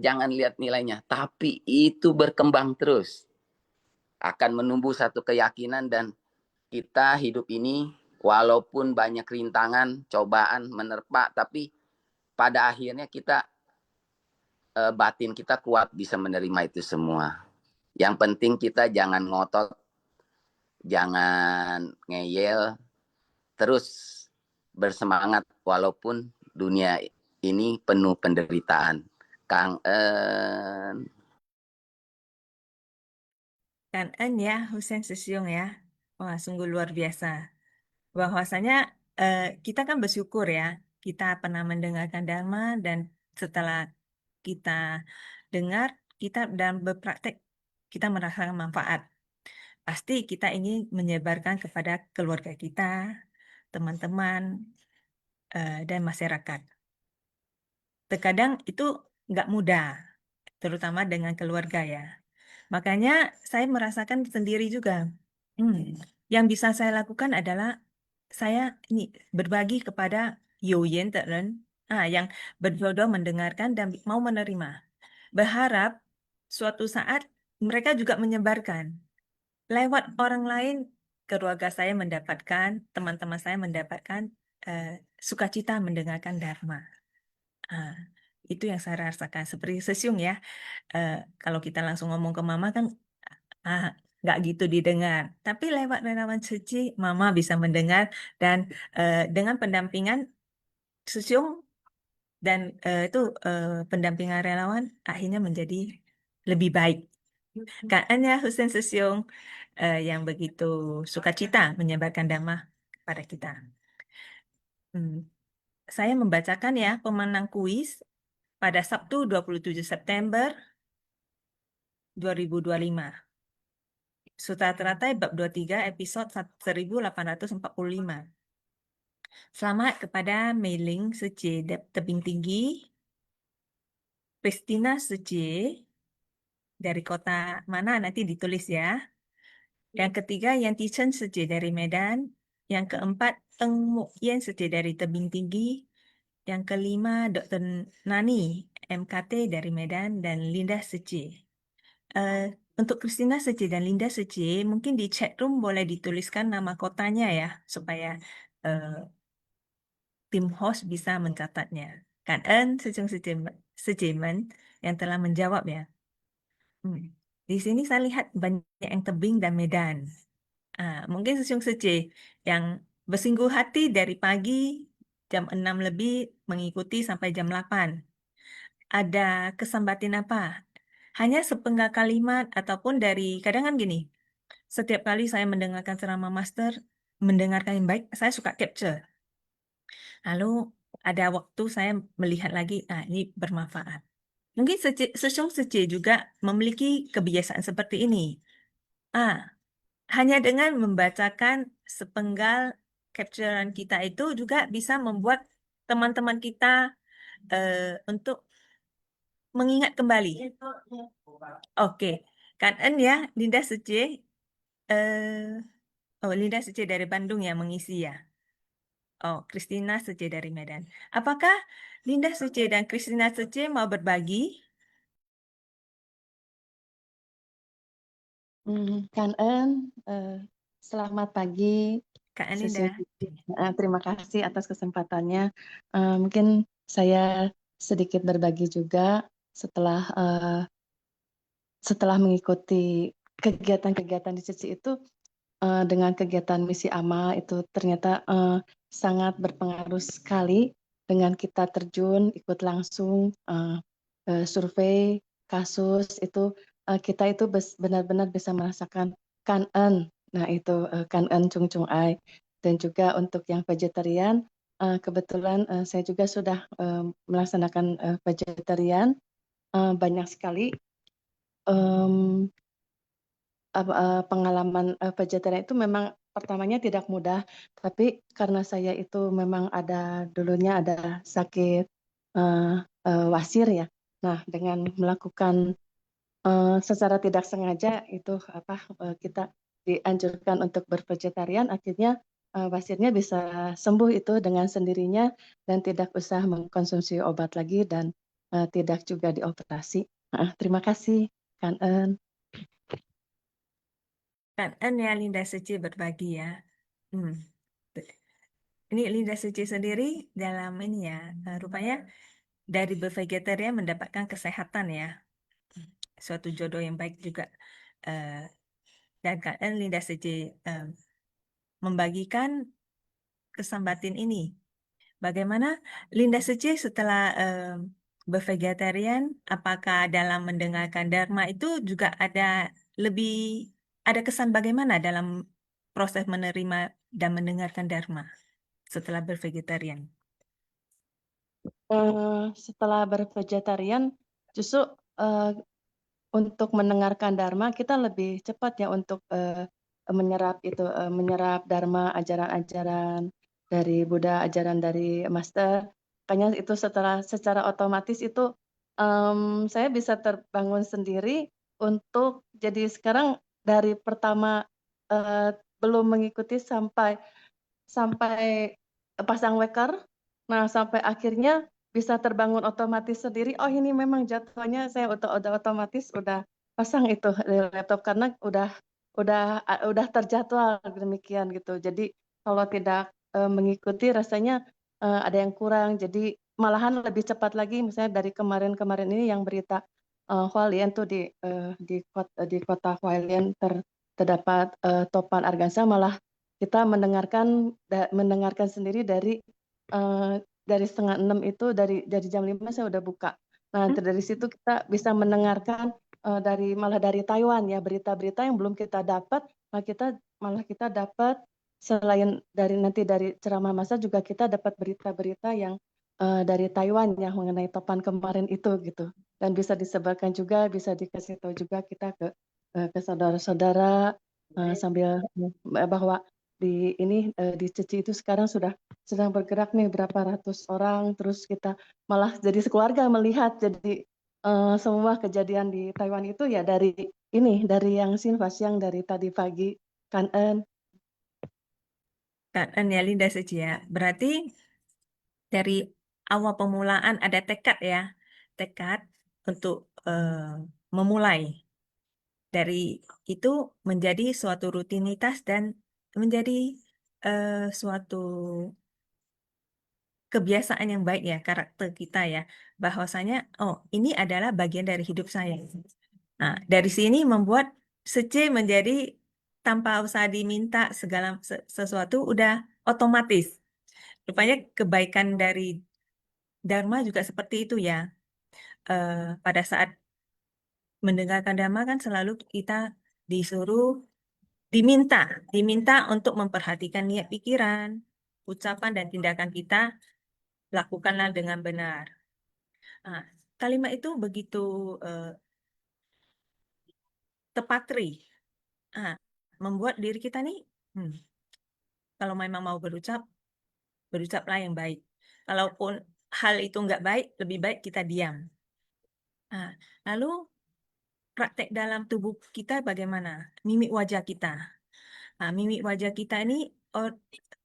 Jangan lihat nilainya. Tapi itu berkembang terus. Akan menumbuh satu keyakinan, dan kita hidup ini walaupun banyak rintangan, cobaan, menerpa, tapi pada akhirnya kita batin kita kuat bisa menerima itu semua. Yang penting kita jangan ngotot, jangan ngeyel, terus bersemangat walaupun dunia ini penuh penderitaan. Kang En. Kan ya, Husen Sesiung ya. Wah, sungguh luar biasa. Bahwasanya kita kan bersyukur ya, kita pernah mendengarkan Dharma dan setelah kita dengar, kita dan berpraktek, kita merasakan manfaat. Pasti kita ingin menyebarkan kepada keluarga kita, teman-teman, dan masyarakat. Terkadang itu nggak mudah, terutama dengan keluarga ya. Makanya saya merasakan sendiri juga. Yang bisa saya lakukan adalah saya ini berbagi kepada Yoyen Teren, yang berjodoh mendengarkan dan mau menerima. Berharap suatu saat mereka juga menyebarkan. Lewat orang lain, keluarga saya mendapatkan, teman-teman saya mendapatkan sukacita mendengarkan Dharma. Itu yang saya rasakan. Seperti Sesiung ya, kalau kita langsung ngomong ke mama kan nggak gitu didengar. Tapi lewat relawan suci, mama bisa mendengar dan dengan pendampingan Sesiung dan itu pendampingan relawan akhirnya menjadi lebih baik. Karena Husen Sesiung yang begitu sukacita menyebarkan Dhamma kepada kita. Saya membacakan ya pemenang kuis pada Sabtu 27 September 2025. Sutra Teratai bab 23 episode 1845. Selamat kepada Meiling Sece Tebing Tinggi, Christina Sece dari kota mana nanti ditulis ya. Yang ketiga Yanti Chen Sece dari Medan. Yang keempat Eng Muk Yen Sece dari Tebing Tinggi. Yang kelima Dr. Nani MKT dari Medan dan Linda Sece. Untuk Christina Sece dan Linda Sece, mungkin di chat room boleh dituliskan nama kotanya ya, supaya tim host bisa mencatatnya. Kan Sejong Sejemen yang telah menjawab ya. Di sini saya lihat banyak yang tebing dan medan. Mungkin Sejong Sece yang bersingguh hati dari pagi jam 6 lebih mengikuti sampai jam 8. Ada kesambatin apa? Hanya sepenggal kalimat ataupun dari, kadang kan gini, setiap kali saya mendengarkan ceramah master, mendengarkan yang baik, saya suka capture. Lalu ada waktu saya melihat lagi, ini bermanfaat. Mungkin Sejong Sece juga memiliki kebiasaan seperti ini. Hanya dengan membacakan sepenggal capturean kita itu juga bisa membuat teman-teman kita untuk mengingat kembali. Oke, Kan ya, Linda Sece. Linda Sece dari Bandung yang mengisi ya. Christina Sece dari Medan. Apakah Linda Sece dan Christina Sece mau berbagi? Kan En, selamat pagi. Kak Sesuai, Linda. terima kasih atas kesempatannya. Mungkin saya sedikit berbagi juga setelah mengikuti kegiatan-kegiatan di Cici itu dengan kegiatan misi amal itu ternyata sangat berpengaruh sekali dengan kita terjun ikut langsung survei kasus itu kita itu benar-benar bisa merasakan kan-en. Nah itu kan-en cung-cung ai. Dan juga untuk yang vegetarian, kebetulan saya juga sudah melaksanakan vegetarian banyak sekali pengalaman vegetarian itu memang pertamanya tidak mudah, tapi karena saya itu memang dulunya ada sakit wasir ya. Nah, dengan melakukan secara tidak sengaja itu kita dianjurkan untuk bervegetarian, akhirnya wasirnya bisa sembuh itu dengan sendirinya dan tidak usah mengkonsumsi obat lagi dan tidak juga dioperasi. Terima kasih, Kan En. Kan ya Linda Sece berbagi ya. Ini Linda Sece sendiri dalam ini ya, rupanya dari bervegetarian mendapatkan kesehatan ya. Suatu jodoh yang baik juga. Dan Kan Linda Sece membagikan kesambatin ini Bagaimana Linda Suci setelah bervegetarian, apakah dalam mendengarkan Dharma itu juga ada kesan bagaimana dalam proses menerima dan mendengarkan Dharma setelah bervegetarian? Setelah bervegetarian, justru untuk mendengarkan Dharma kita lebih cepat ya untuk menyerap Dharma, ajaran-ajaran dari Buddha, ajaran dari Master. Makanya itu secara otomatis itu saya bisa terbangun sendiri untuk jadi sekarang dari pertama belum mengikuti sampai pasang weker. Nah, sampai akhirnya bisa terbangun otomatis sendiri. Oh, ini memang jadwalnya saya udah otomatis udah pasang itu di laptop karena udah terjadwal demikian gitu. Jadi kalau tidak mengikuti rasanya ada yang kurang. Jadi malahan lebih cepat lagi misalnya dari kemarin-kemarin ini yang berita Hualien tuh di kota Hualien terdapat topan argansa, malah kita mendengarkan sendiri dari 5:30 itu dari jam 5 saya udah buka. Nah, dari situ kita bisa mendengarkan malah dari Taiwan ya, berita-berita yang belum kita dapat, malah kita dapat selain dari ceramah masa juga kita dapat berita-berita yang dari Taiwan yang mengenai topan kemarin itu gitu. Dan bisa disebarkan juga, bisa dikasih tahu juga kita ke saudara-saudara sambil bahwa di Ceci itu sekarang sedang bergerak nih berapa ratus orang, terus kita malah jadi sekeluarga melihat jadi semua kejadian di Taiwan itu ya dari yang Sinfas yang dari tadi pagi kan Kan ya Linda Suci ya. Berarti dari awal pemulaan ada tekad ya, tekad untuk memulai. Dari itu menjadi suatu rutinitas dan menjadi suatu kebiasaan yang baik ya, karakter kita ya, bahwasanya oh ini adalah bagian dari hidup saya. Nah, dari sini membuat Sece menjadi tanpa usah diminta sesuatu udah otomatis. Rupanya kebaikan dari Dharma juga seperti itu ya. Pada saat mendengarkan Dharma kan selalu kita diminta untuk memperhatikan niat pikiran, ucapan dan tindakan kita, lakukanlah dengan benar. Nah, kalimat itu begitu tepatri, membuat diri kita nih, kalau memang mau berucaplah yang baik. Kalaupun hal itu nggak baik, lebih baik kita diam. Nah, lalu praktek dalam tubuh kita bagaimana? Mimik wajah kita. Nah, mimik wajah kita ini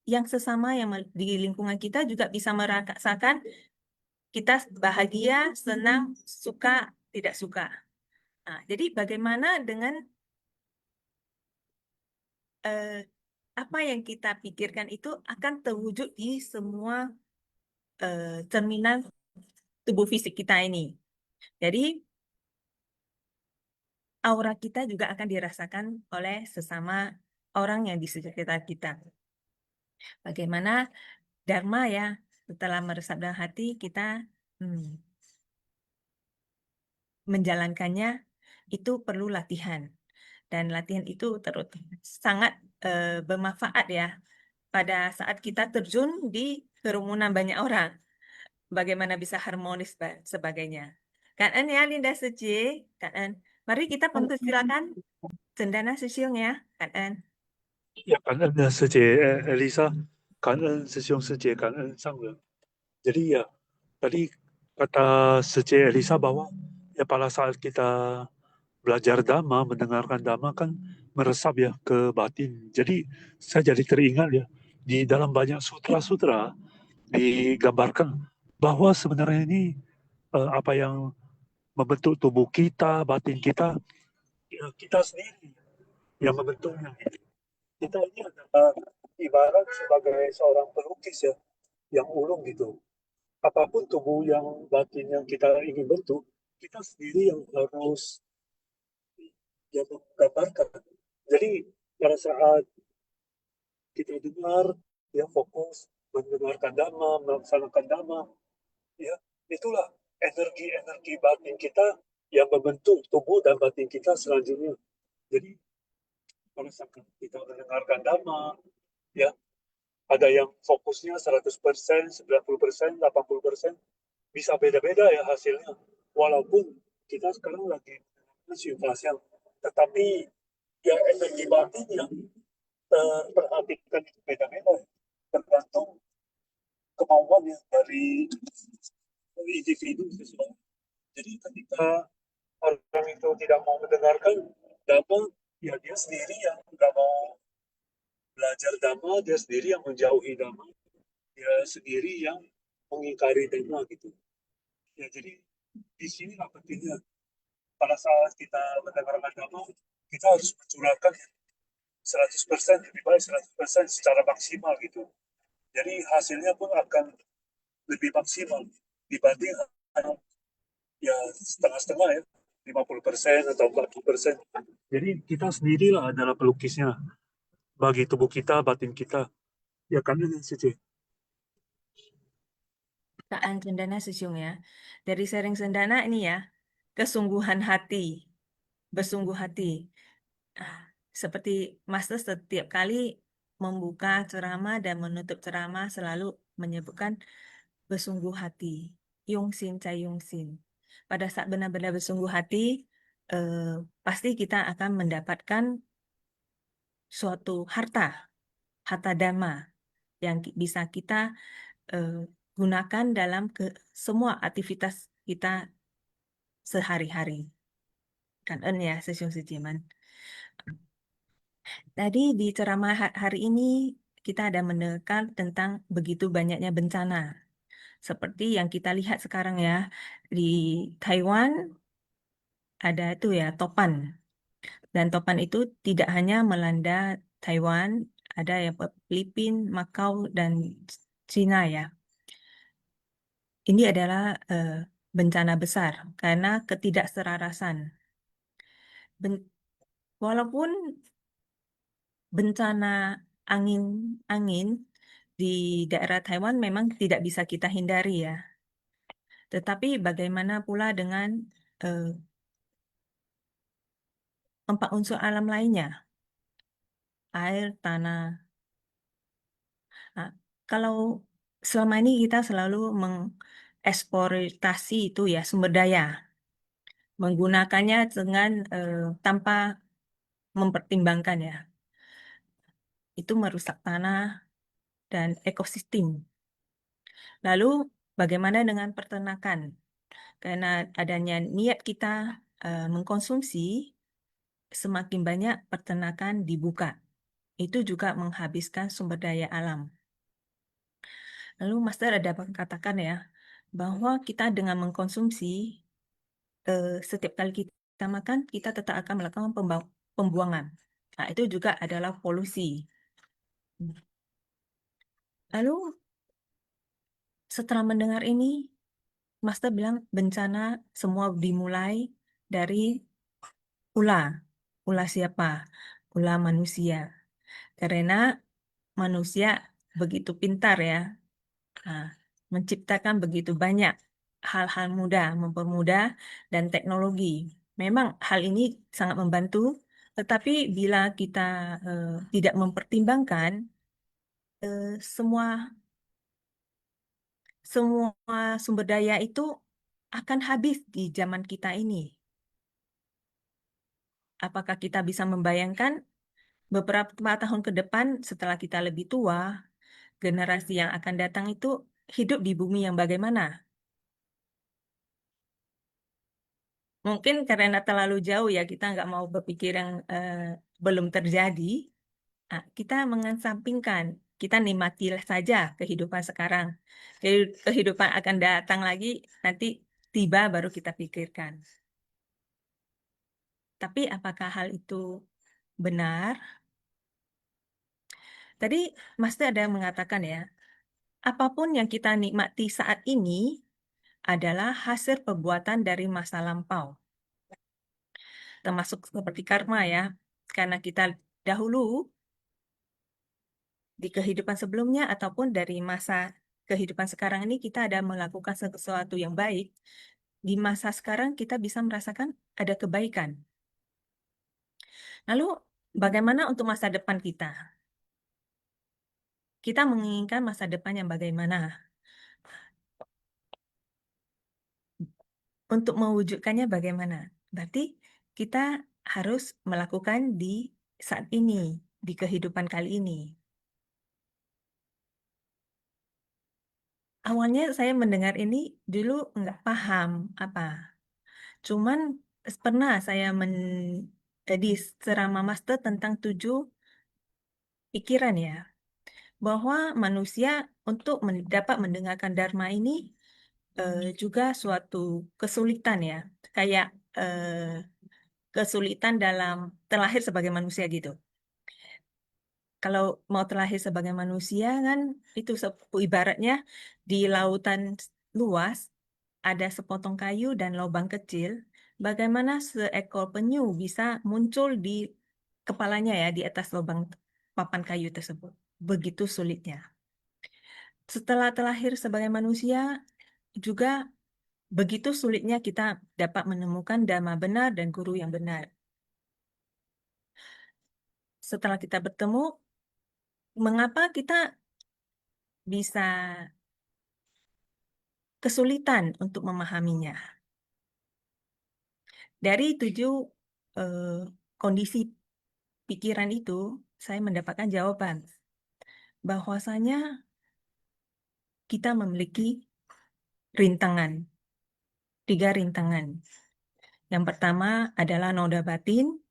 yang sesama yang di lingkungan kita juga bisa merasakan kita bahagia, senang, suka, tidak suka. Nah, jadi bagaimana dengan apa yang kita pikirkan itu akan terwujud di semua cerminan tubuh fisik kita ini. Jadi aura kita juga akan dirasakan oleh sesama orang yang di sekitar kita. Bagaimana Dharma ya, setelah meresap dalam hati kita menjalankannya itu perlu latihan. Dan latihan itu sangat bermanfaat ya pada saat kita terjun di kerumunan banyak orang. Bagaimana bisa harmonis dan sebagainya. Kan ya Linda Suci, kan. Mari kita silakan Cendana Susiung ya, kan. 呀，感恩的师姐Elisa，感恩师兄师姐，感恩上人。Jadi ya, tadi kata Sece Elisa bahwa ya pada saat kita belajar Dhamma, mendengarkan Dhamma kan meresap ya ke batin. Jadi saya jadi teringat ya, di dalam banyak sutra-sutra digambarkan bahwa sebenarnya ini apa yang membentuk tubuh kita, batin kita, ya kita sendiri yang membentuknya. Kita ini adalah ibarat sebagai seorang pelukis ya, yang ulung gitu. Apapun tubuh yang batin yang kita ingin bentuk, kita sendiri yang harus yang menggambarkan. Jadi pada saat kita dengar, ya fokus, mendengarkan dhamma, melaksanakan dhamma, ya itulah energi-energi batin kita yang membentuk tubuh dan batin kita selanjutnya. Jadi kalau kita mendengarkan dhamma, ya ada yang fokusnya 100%, 90%, 80%, bisa beda-beda ya hasilnya. Walaupun kita sekarang lagi mengenai tetapi ya energi batin yang terperhatikan itu beda-beda, tergantung kemauan yang dari individu sesuatu. Jadi ketika orang itu tidak mau mendengarkan dhamma, ya dia sendiri yang nggak mau belajar dhamma, dia sendiri yang menjauhi dhamma, dia sendiri yang mengingkari dhamma gitu. Ya jadi di sini pentingnya pada saat kita mendengarkan dhamma, kita harus mencurahkan 100%, lebih baik 100% secara maksimal gitu. Jadi hasilnya pun akan lebih maksimal dibanding ya setengah-setengah ya, 50% atau 40%. Jadi kita sendirilah adalah pelukisnya bagi tubuh kita, batin kita. Ya kan ini sih. Kaan Cendana Susyung ya. Dari sharing Cendana ini ya, kesungguhan hati, bersungguh hati. Seperti Master setiap kali membuka ceramah dan menutup ceramah selalu menyebutkan bersungguh hati. Yongsin cai yongsin. Pada saat benar-benar bersungguh hati, pasti kita akan mendapatkan suatu harta dhamma yang bisa kita gunakan dalam semua aktivitas kita sehari-hari. Kan ya, Sesung Sujiman. Tadi di ceramah hari ini kita ada menekan tentang begitu banyaknya bencana. Seperti yang kita lihat sekarang ya, di Taiwan ada itu ya topan. Dan topan itu tidak hanya melanda Taiwan, ada ya Filipina, Macau, dan Cina ya. Ini adalah bencana besar karena ketidakserarasan. Walaupun bencana angin di daerah Taiwan memang tidak bisa kita hindari ya. Tetapi bagaimana pula dengan 4 unsur alam lainnya? Air, tanah. Nah, kalau selama ini kita selalu mengeksploitasi itu ya sumber daya, menggunakannya dengan tanpa mempertimbangkan ya. Itu merusak tanah dan ekosistem. Lalu bagaimana dengan peternakan? Karena adanya niat kita mengkonsumsi, semakin banyak peternakan dibuka. Itu juga menghabiskan sumber daya alam. Lalu Master ada katakan ya, bahwa kita dengan mengkonsumsi, setiap kali kita makan, kita tetap akan melakukan pembuangan. Nah, itu juga adalah polusi. Lalu setelah mendengar ini, Master bilang bencana semua dimulai dari ulah. Ulah siapa? Ulah manusia. Karena manusia begitu pintar ya, menciptakan begitu banyak hal-hal mudah, mempermudah, dan teknologi. Memang hal ini sangat membantu, tetapi bila kita tidak mempertimbangkan semua sumber daya itu akan habis di zaman kita ini. Apakah kita bisa membayangkan beberapa tahun ke depan setelah kita lebih tua, generasi yang akan datang itu hidup di bumi yang bagaimana? Mungkin karena terlalu jauh ya, kita nggak mau berpikir yang belum terjadi. Nah, kita mengesampingkan, kita nikmati saja kehidupan sekarang. Kehidupan akan datang lagi, nanti tiba baru kita pikirkan. Tapi apakah hal itu benar? Tadi Master ada mengatakan ya, apapun yang kita nikmati saat ini adalah hasil perbuatan dari masa lampau. Termasuk seperti karma ya, karena kita dahulu di kehidupan sebelumnya ataupun dari masa kehidupan sekarang ini kita ada melakukan sesuatu yang baik, di masa sekarang kita bisa merasakan ada kebaikan. Lalu bagaimana untuk masa depan kita? Kita menginginkan masa depan yang bagaimana? Untuk mewujudkannya bagaimana? Berarti kita harus melakukan di saat ini, di kehidupan kali ini. Awalnya saya mendengar ini dulu nggak paham apa. Cuman pernah saya di ceramah master tentang 7 pikiran ya, bahwa manusia untuk dapat mendengarkan Dharma ini juga suatu kesulitan ya, kayak kesulitan dalam terlahir sebagai manusia gitu. Kalau mau terlahir sebagai manusia kan itu ibaratnya di lautan luas ada sepotong kayu dan lubang kecil. Bagaimana seekor penyu bisa muncul di kepalanya ya di atas lubang papan kayu tersebut? Begitu sulitnya. Setelah terlahir sebagai manusia juga begitu sulitnya kita dapat menemukan dhamma benar dan guru yang benar. Setelah kita bertemu, mengapa kita bisa kesulitan untuk memahaminya? Dari 7 kondisi pikiran itu, saya mendapatkan jawaban bahwasanya kita memiliki rintangan, 3 rintangan. Yang pertama adalah noda batin,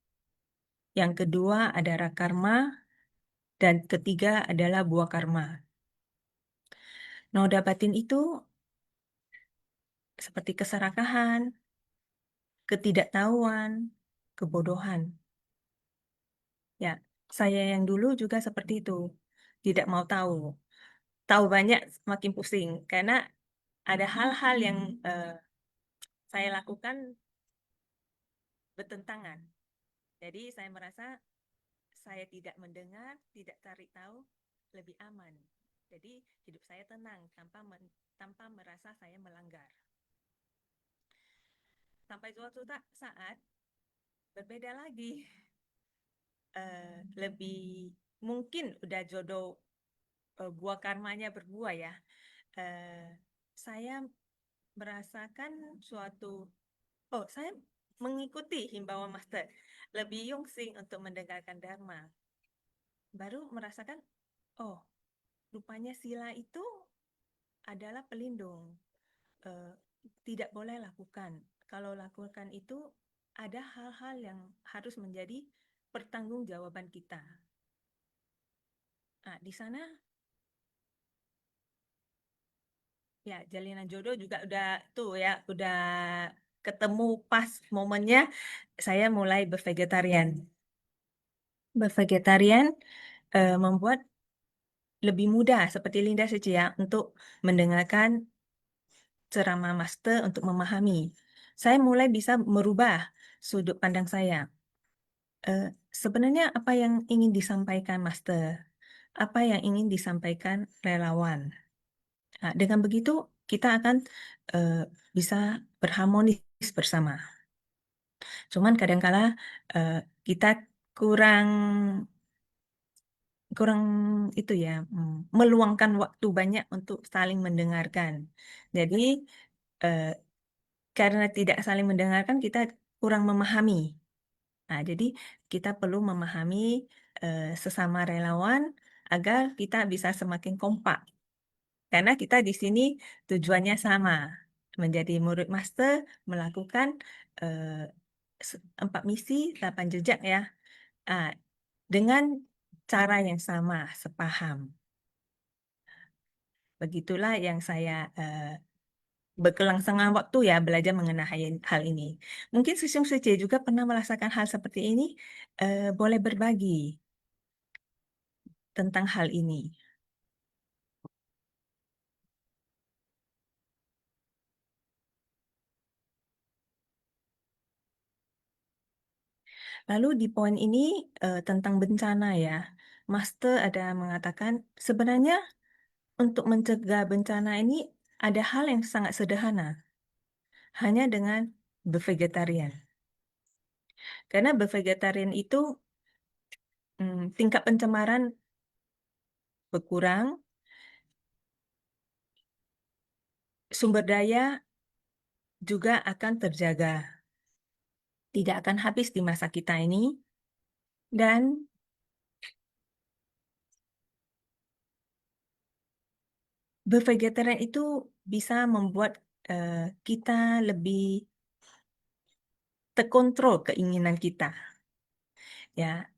yang kedua adalah karma, dan ketiga adalah buah karma. Noda batin itu seperti keserakahan, ketidaktahuan, kebodohan. Ya, saya yang dulu juga seperti itu, tidak mau tahu. Tahu banyak semakin pusing, karena ada hal-hal yang saya lakukan bertentangan. Jadi saya merasa saya tidak mendengar, tidak cari tahu, lebih aman. Jadi hidup saya tenang tanpa merasa saya melanggar. Sampai suatu saat berbeda lagi. Lebih mungkin udah jodoh buah karmanya berbuah ya. Saya merasakan saya mengikuti himbauan master, lebih yungsing untuk mendengarkan Dharma. Baru merasakan, oh, rupanya sila itu adalah pelindung. Tidak boleh lakukan. Kalau lakukan itu, ada hal-hal yang harus menjadi pertanggungjawaban kita. Nah, di sana ya jalinan jodoh juga udah tuh ya, udah ketemu pas momennya saya mulai bervegetarian. Bervegetarian membuat lebih mudah seperti Linda saja ya untuk mendengarkan ceramah master untuk memahami. Saya mulai bisa merubah sudut pandang saya. Sebenarnya apa yang ingin disampaikan master? Apa yang ingin disampaikan relawan? Nah, dengan begitu kita akan bisa berharmonis bersama. Cuman kadangkala kita kurang itu ya, meluangkan waktu banyak untuk saling mendengarkan. Jadi karena tidak saling mendengarkan kita kurang memahami. Nah, jadi kita perlu memahami sesama relawan agar kita bisa semakin kompak. Karena kita di sini tujuannya sama, menjadi murid master, melakukan 4 misi, 8 jejak ya, dengan cara yang sama, sepaham. Begitulah yang saya berkelangsungan waktu ya belajar mengenai hal ini. Mungkin Susyung Suci juga pernah merasakan hal seperti ini, boleh berbagi tentang hal ini. Lalu di poin ini tentang bencana ya. Master ada mengatakan sebenarnya untuk mencegah bencana ini ada hal yang sangat sederhana, hanya dengan bervegetarian. Karena bervegetarian itu tingkat pencemaran berkurang, sumber daya juga akan terjaga. Tidak akan habis di masa kita ini, dan bervegetarian itu bisa membuat kita lebih terkontrol keinginan kita. Ya,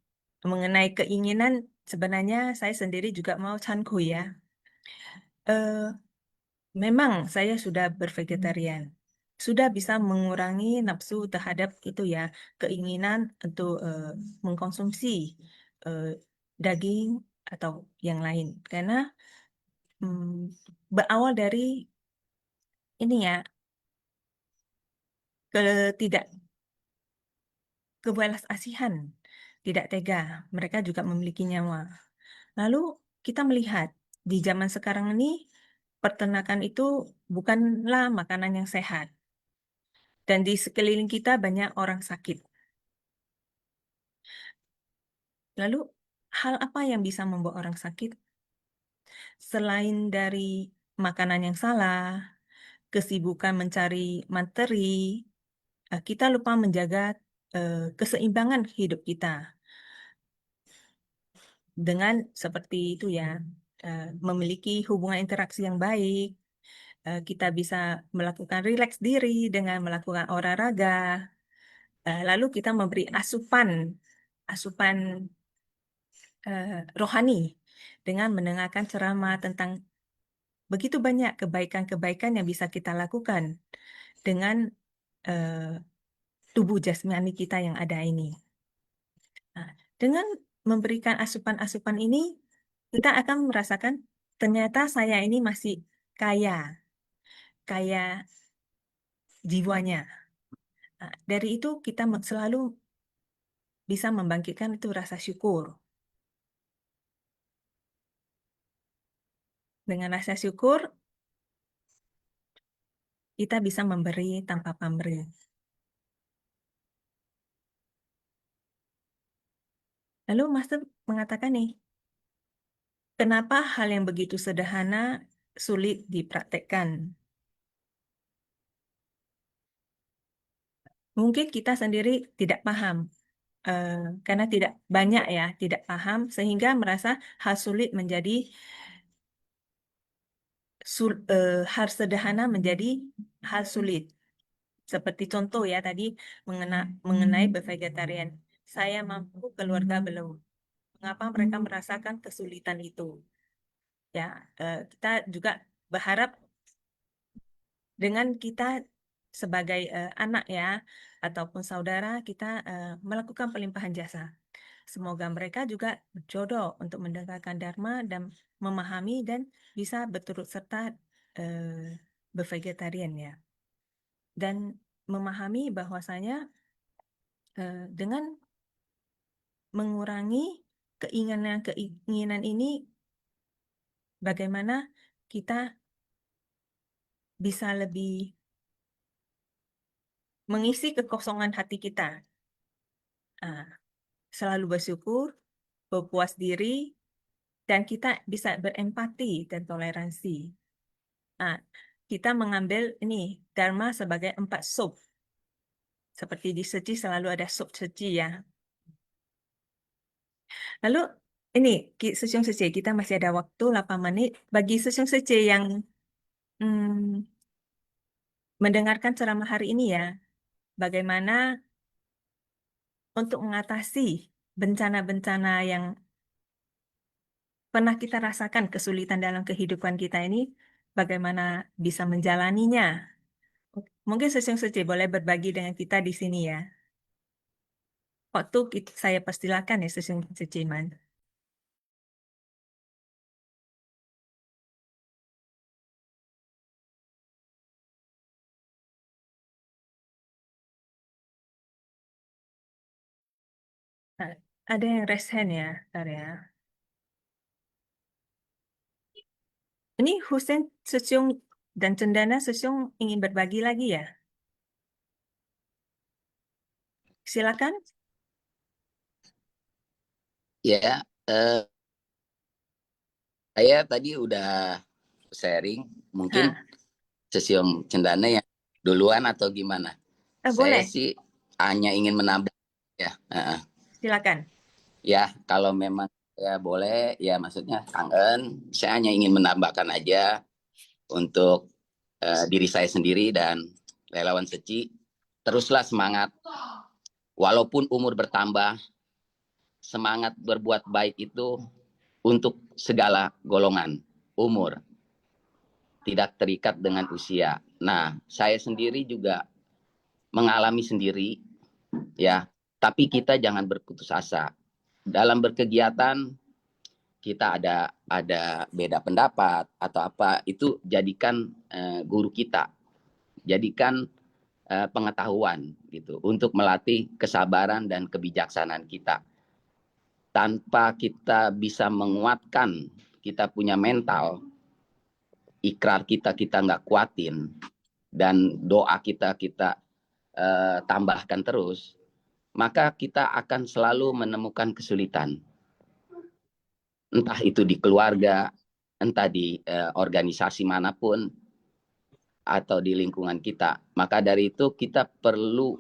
mengenai keinginan, sebenarnya saya sendiri juga mau cankui ya. Memang saya sudah bervegetarian, sudah bisa mengurangi nafsu terhadap itu ya, keinginan untuk mengkonsumsi eh, daging atau yang lain. Karena berawal dari ini ya, tidak kebelas asihan, tidak tega. Mereka juga memiliki nyawa. Lalu kita melihat di zaman sekarang ini peternakan itu bukanlah makanan yang sehat. Dan di sekeliling kita banyak orang sakit. Lalu hal apa yang bisa membuat orang sakit? Selain dari makanan yang salah, kesibukan mencari materi, kita lupa menjaga keseimbangan hidup kita. Dengan seperti itu ya, memiliki hubungan interaksi yang baik, kita bisa melakukan rileks diri dengan melakukan olahraga, lalu kita memberi asupan rohani dengan mendengarkan ceramah tentang begitu banyak kebaikan-kebaikan yang bisa kita lakukan dengan tubuh jasmani kita yang ada ini. Nah, dengan memberikan asupan-asupan ini, kita akan merasakan ternyata saya ini masih kaya jiwanya. Nah, dari itu kita selalu bisa membangkitkan itu rasa syukur. Dengan rasa syukur, kita bisa memberi tanpa pamrih. Lalu Master mengatakan nih, kenapa hal yang begitu sederhana sulit dipraktekkan? Mungkin kita sendiri tidak paham, karena tidak banyak ya, tidak paham, sehingga merasa hal sulit menjadi hal sederhana menjadi hal sulit. Seperti contoh ya tadi mengenai bervegetarian. Saya mampu, keluarga belum. Mengapa mereka merasakan kesulitan itu? Ya, kita juga berharap dengan kita sebagai anak ya ataupun saudara kita melakukan pelimpahan jasa. Semoga mereka juga berjodoh untuk mendengarkan Dharma dan memahami dan bisa berturut serta bervegetarian ya. Dan memahami bahwasanya dengan mengurangi keinginan ini, bagaimana kita bisa lebih mengisi kekosongan hati kita. Selalu bersyukur, berpuas diri, dan kita bisa berempati dan toleransi. Kita mengambil ini Dharma sebagai 4 sup. Seperti di Seci selalu ada sup Seci ya. Lalu ini Sesiung Seci, kita masih ada waktu 8 menit. Bagi Sesiung Seci yang mendengarkan ceramah hari ini ya, bagaimana untuk mengatasi bencana-bencana yang pernah kita rasakan kesulitan dalam kehidupan kita ini, bagaimana bisa menjalaninya. Mungkin Sesiung Seci boleh berbagi dengan kita di sini ya. Waktu saya persilakan ya Sesiung Seci Man. Ada yang raise hand ya, Tar ya. Ini Husen Sesyong dan Cendana Sesyong ingin berbagi lagi ya? Silakan. Ya, saya tadi udah sharing, mungkin Sesyong Cendana yang duluan atau gimana? Saya Boleh, sih hanya ingin menambah ya. silakan. Ya, kalau memang ya boleh, ya maksudnya kangen. Saya hanya ingin menambahkan aja untuk diri saya sendiri dan relawan Seci, teruslah semangat. Walaupun umur bertambah, semangat berbuat baik itu untuk segala golongan umur, tidak terikat dengan usia. Nah, saya sendiri juga mengalami sendiri, ya. Tapi kita jangan berputus asa. Dalam berkegiatan kita ada beda pendapat atau apa, itu jadikan guru kita, jadikan pengetahuan gitu untuk melatih kesabaran dan kebijaksanaan kita. Tanpa kita bisa menguatkan, kita punya mental, ikrar kita nggak kuatin, dan doa kita tambahkan terus, maka kita akan selalu menemukan kesulitan. Entah itu di keluarga, entah di organisasi manapun, atau di lingkungan kita. Maka dari itu kita perlu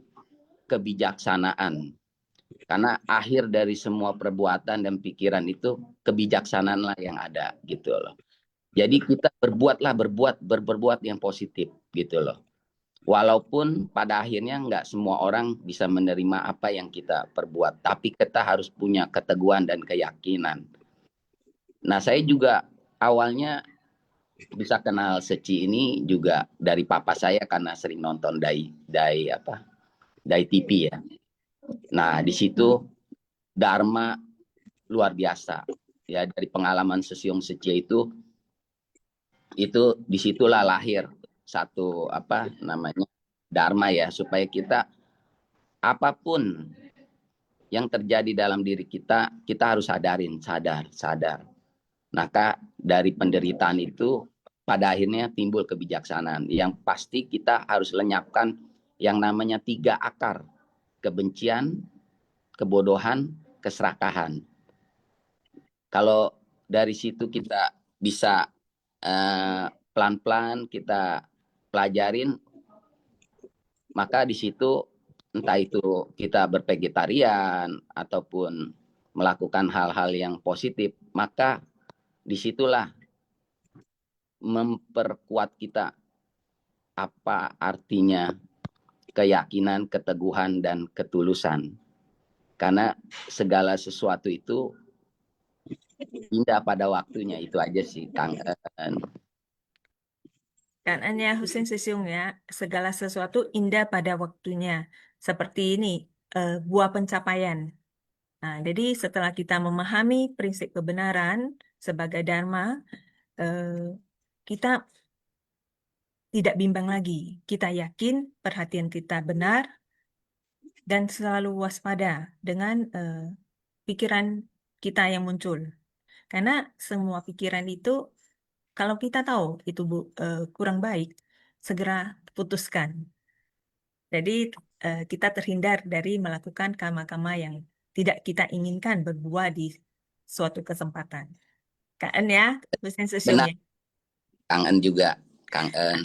kebijaksanaan. Karena akhir dari semua perbuatan dan pikiran itu kebijaksanaan lah yang ada gitu loh. Jadi kita berbuat yang positif gitu loh. Walaupun pada akhirnya nggak semua orang bisa menerima apa yang kita perbuat, tapi kita harus punya keteguhan dan keyakinan. Nah, saya juga awalnya bisa kenal Seci ini juga dari papa saya karena sering nonton Dai TV ya. Nah, di situ Dharma luar biasa ya, dari pengalaman Sesyong Seci itu disitulah lahir satu Dharma ya, supaya kita apapun yang terjadi dalam diri kita harus sadar. Maka dari penderitaan itu pada akhirnya timbul kebijaksanaan. Yang pasti kita harus lenyapkan yang namanya 3 akar: kebencian, kebodohan, keserakahan. Kalau dari situ kita bisa pelan-pelan kita pelajarin, maka di situ entah itu kita bervegetarian ataupun melakukan hal-hal yang positif, maka disitulah memperkuat kita apa artinya keyakinan, keteguhan, dan ketulusan. Karena segala sesuatu itu indah pada waktunya. Itu aja sih, Kang. Kanannya Husen Sesyong ya, segala sesuatu indah pada waktunya. Seperti ini, buah pencapaian. Nah, jadi setelah kita memahami prinsip kebenaran sebagai Dharma, kita tidak bimbang lagi. Kita yakin perhatian kita benar dan selalu waspada dengan pikiran kita yang muncul. Karena semua pikiran itu, kalau kita tahu itu kurang baik, segera putuskan. Jadi kita terhindar dari melakukan kama-kama yang tidak kita inginkan berbuah di suatu kesempatan. Kak En ya, Husen Sesyong ya. Kang En juga, Kang En.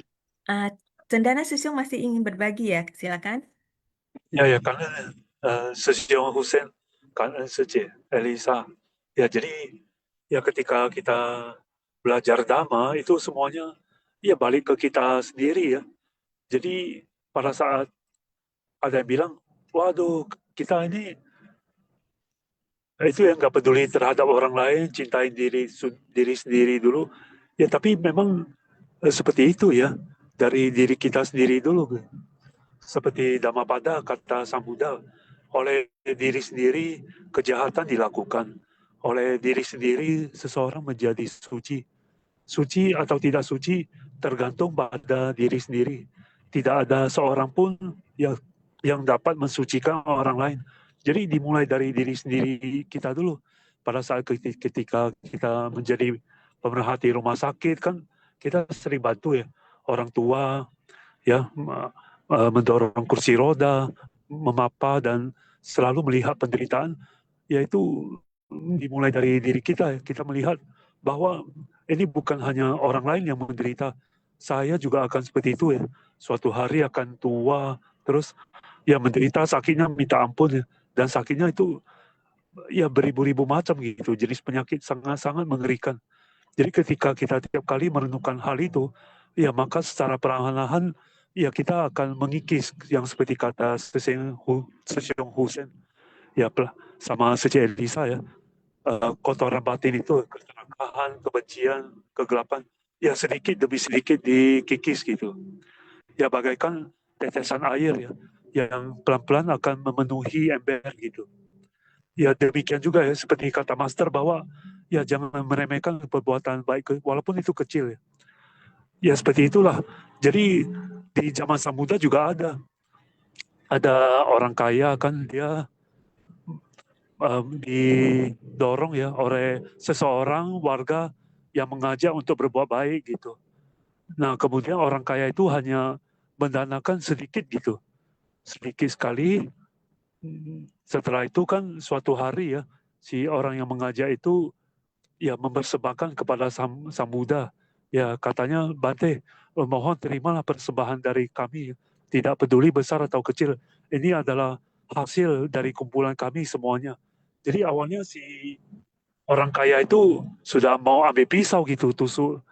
Cendana Sesyong masih ingin berbagi ya, silakan. Ya, Kang En, Sesyong Husen, Kang En Seci, Elisa. Ya, jadi ya ketika kita belajar Dhamma itu semuanya ya balik ke kita sendiri ya. Jadi pada saat ada yang bilang, waduh kita ini itu yang nggak peduli terhadap orang lain, cintain diri sendiri dulu. Ya tapi memang seperti itu ya, dari diri kita sendiri dulu. Seperti Dhammapada kata Sang Buddha, oleh diri sendiri kejahatan dilakukan, oleh diri sendiri seseorang menjadi suci. Suci atau tidak suci tergantung pada diri sendiri. Tidak ada seorang pun yang dapat mensucikan orang lain. Jadi dimulai dari diri sendiri kita dulu. Pada saat ketika kita menjadi pemerhati rumah sakit kan kita sering bantu ya orang tua ya mendorong kursi roda, memapa dan selalu melihat penderitaan, yaitu dimulai dari diri kita. Kita melihat bahwa ini bukan hanya orang lain yang menderita, saya juga akan seperti itu ya. Suatu hari akan tua, terus ya menderita, sakitnya minta ampun ya. Dan sakitnya itu ya beribu-ribu macam gitu, jenis penyakit sangat-sangat mengerikan. Jadi ketika kita tiap kali merenungkan hal itu, ya maka secara perlahan-lahan ya kita akan mengikis yang seperti kata Sesiong Hussein ya sama Seci Elisa ya, kotoran batin itu, keserakahan, kebencian, kegelapan, ya sedikit demi sedikit dikikis gitu. Ya bagaikan tetesan air ya, yang pelan-pelan akan memenuhi ember gitu. Ya demikian juga ya, seperti kata Master bahwa ya jangan meremehkan perbuatan baik walaupun itu kecil ya. Ya seperti itulah. Jadi di zaman Samudra juga ada orang kaya kan dia didorong ya oleh seseorang warga yang mengajak untuk berbuat baik gitu. Nah kemudian orang kaya itu hanya mendanakan sedikit gitu, sedikit sekali. Setelah itu kan suatu hari ya si orang yang mengajak itu ya mempersembahkan kepada Samudra. Ya katanya, Bante, mohon terimalah persembahan dari kami. Tidak peduli besar atau kecil. Ini adalah hasil dari kumpulan kami semuanya. Jadi awalnya si orang kaya itu sudah mau ambil pisau gitu, tusuk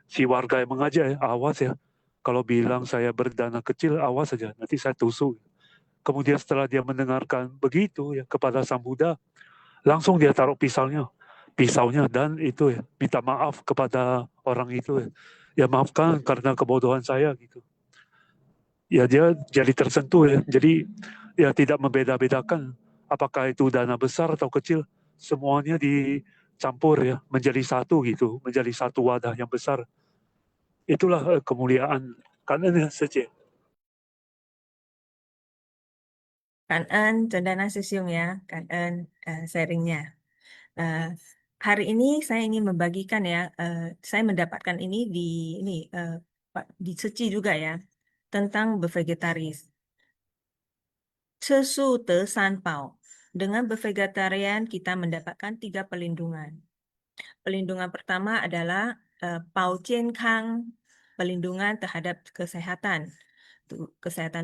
si warga yang mengajak, awas ya. Kalau bilang saya berdana kecil, awas saja, nanti saya tusuk. Kemudian setelah dia mendengarkan begitu ya kepada Sang Buddha, langsung dia taruh pisaunya dan itu ya minta maaf kepada orang itu ya. Ya maafkan karena kebodohan saya gitu. Ya dia jadi tersentuh ya. Jadi ya tidak membeda-bedakan apakah itu dana besar atau kecil, semuanya dicampur ya menjadi satu gitu, menjadi satu wadah yang besar. Itulah kemuliaan. Karena saja. Kan En, Cendana Sesiung ya, Kan En sharingnya. Hari ini saya ingin membagikan ya, saya mendapatkan ini di Ceci juga ya, tentang bervegetaris. Cesu te sanpao. Dengan bervegetarian kita mendapatkan 3 perlindungan. Perlindungan pertama adalah pao jian kang, perlindungan terhadap kesehatan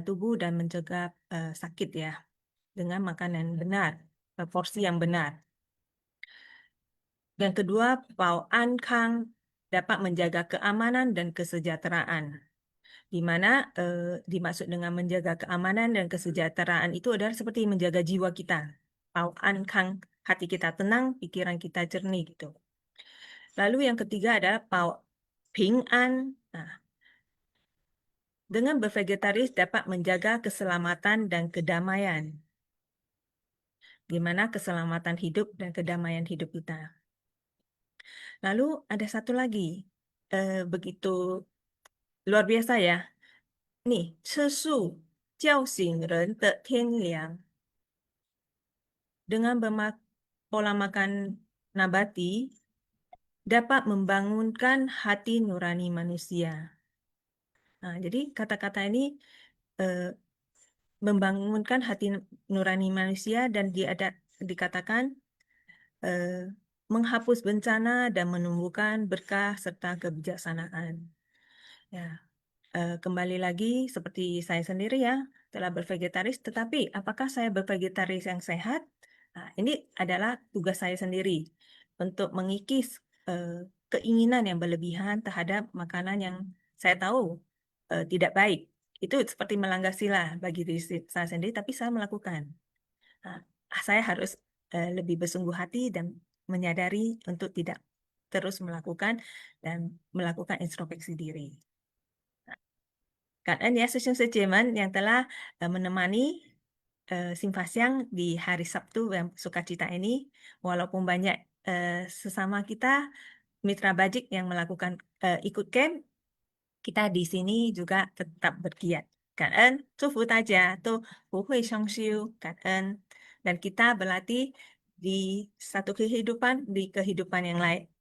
tubuh dan mencegah sakit ya, dengan makanan benar, porsi yang benar. Yang kedua, pao an kang, dapat menjaga keamanan dan kesejahteraan. Di mana dimaksud dengan menjaga keamanan dan kesejahteraan itu adalah seperti menjaga jiwa kita. Pao an kang, hati kita tenang, pikiran kita jernih gitu. Lalu yang ketiga adalah pao ping an. Nah, dengan bervegetaris dapat menjaga keselamatan dan kedamaian. Gimana keselamatan hidup dan kedamaian hidup kita. Lalu ada satu lagi, begitu luar biasa ya. Nih, 吃素叫醒人的天良. Dengan pola makan nabati dapat membangunkan hati nurani manusia. Nah, jadi kata-kata ini membangunkan hati nurani manusia dan dikatakan menghapus bencana dan menumbuhkan berkah serta kebijaksanaan. Ya. Kembali lagi seperti saya sendiri ya, telah bervegetaris, tetapi apakah saya bervegetaris yang sehat? Nah, ini adalah tugas saya sendiri untuk mengikis keinginan yang berlebihan terhadap makanan yang saya tahu tidak baik. Itu seperti melanggar sila bagi diri saya sendiri, tapi saya melakukan. Nah, saya harus lebih bersungguh hati dan menyadari untuk tidak terus melakukan dan melakukan introspeksi diri. Kak En ya, Sesiung Sejeman yang telah menemani Simpasiang di hari Sabtu yang sukacita ini, walaupun banyak sesama kita, mitra Bajik yang melakukan ikut camp, kita di sini juga tetap bergiat. Kak En, Tufu Taja, Tu Hui Xiu, Kak En, dan kita berlatih di satu kehidupan, di kehidupan yang lain,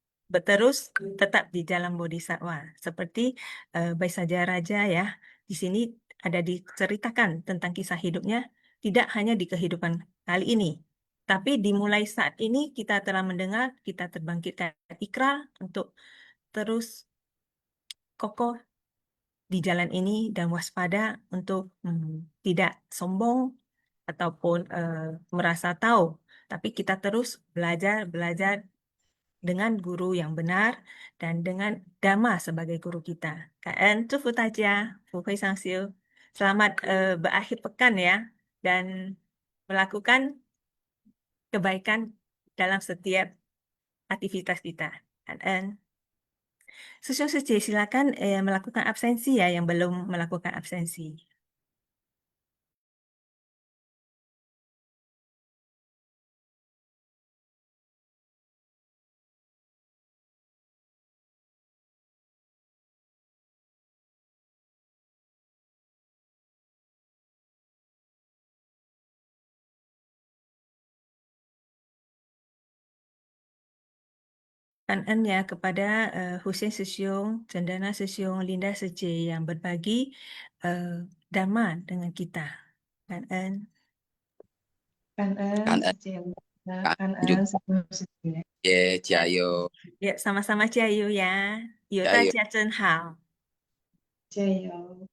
terus tetap di jalan bodhisattva. Seperti Baisaja Raja ya, di sini ada diceritakan tentang kisah hidupnya, tidak hanya di kehidupan kali ini, tapi dimulai saat ini kita telah mendengar, kita terbangkitkan ikrar untuk terus kokoh di jalan ini dan waspada untuk tidak sombong ataupun merasa tahu, tapi kita terus belajar dengan guru yang benar dan dengan Dhamma sebagai guru kita. Kak祝福大家，福慧上修. Selamat berakhir pekan ya, dan melakukan kebaikan dalam setiap aktivitas kita. Kak Susun Suci, silakan melakukan absensi ya yang belum melakukan absensi. Ya kepada Hussein Sesiong, Cendana Sesiong, Linda Sece yang berbagi Dhamma dengan kita. Kan Kan Kan suci yang mulia, kan juga sebelum suci. ya, Ciayo. ya, sama-sama Ciayu ya. Yuk, Ciayo. 大家真好。加油。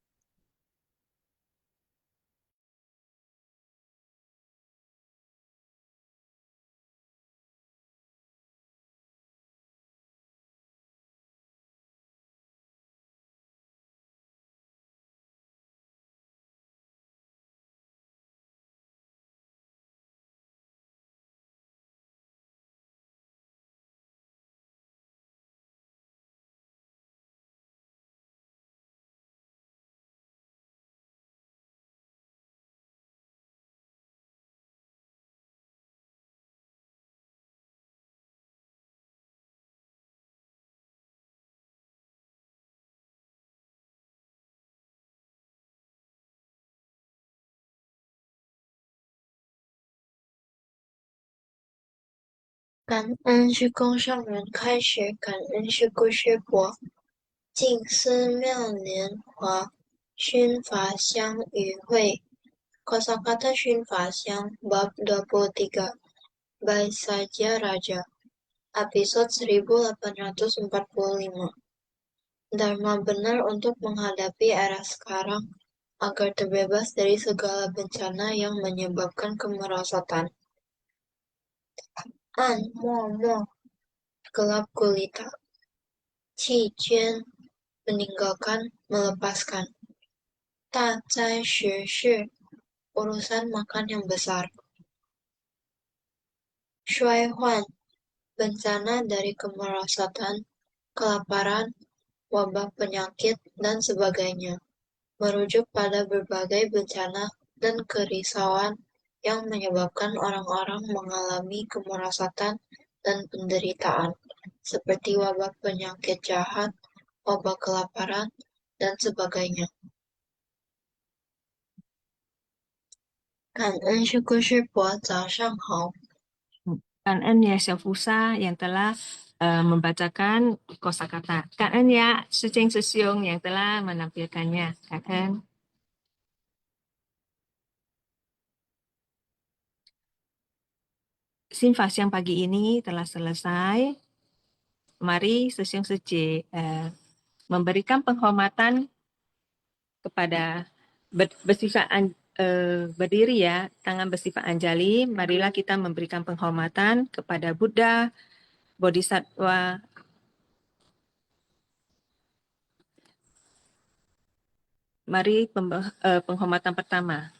感恩是供上人开始，感恩是故事博，静思妙莲华，熏法香与会。Kosakata Shin Fasyang Bab 23 Baisaja Raja Episode 1845 Dharma benar untuk menghadapi era sekarang agar terbebas dari segala bencana yang menyebabkan kemerosotan. An, mo, gelap gulita. Qi Juan, meninggalkan, melepaskan. Ta Zai Shi, urusan makan yang besar. Shui Huan, bencana dari kemerosotan, kelaparan, wabah penyakit, dan sebagainya, merujuk pada berbagai bencana dan kerisauan yang menyebabkan orang-orang mengalami kemerosotan dan penderitaan, seperti wabah penyakit jahat, wabah kelaparan, dan sebagainya. 感恩是故事博，早上好。 Kan ya Syafusa yang telah membacakan kosakata. Kan ya Seceng Sesiong yang telah menampilkannya. Kan. Sinfas yang pagi ini telah selesai. Mari Sesiong Sece memberikan penghormatan kepada bersifat berdiri ya, tangan bersifat anjali. Marilah kita memberikan penghormatan kepada Buddha, Bodhisattva, mari penghormatan pertama.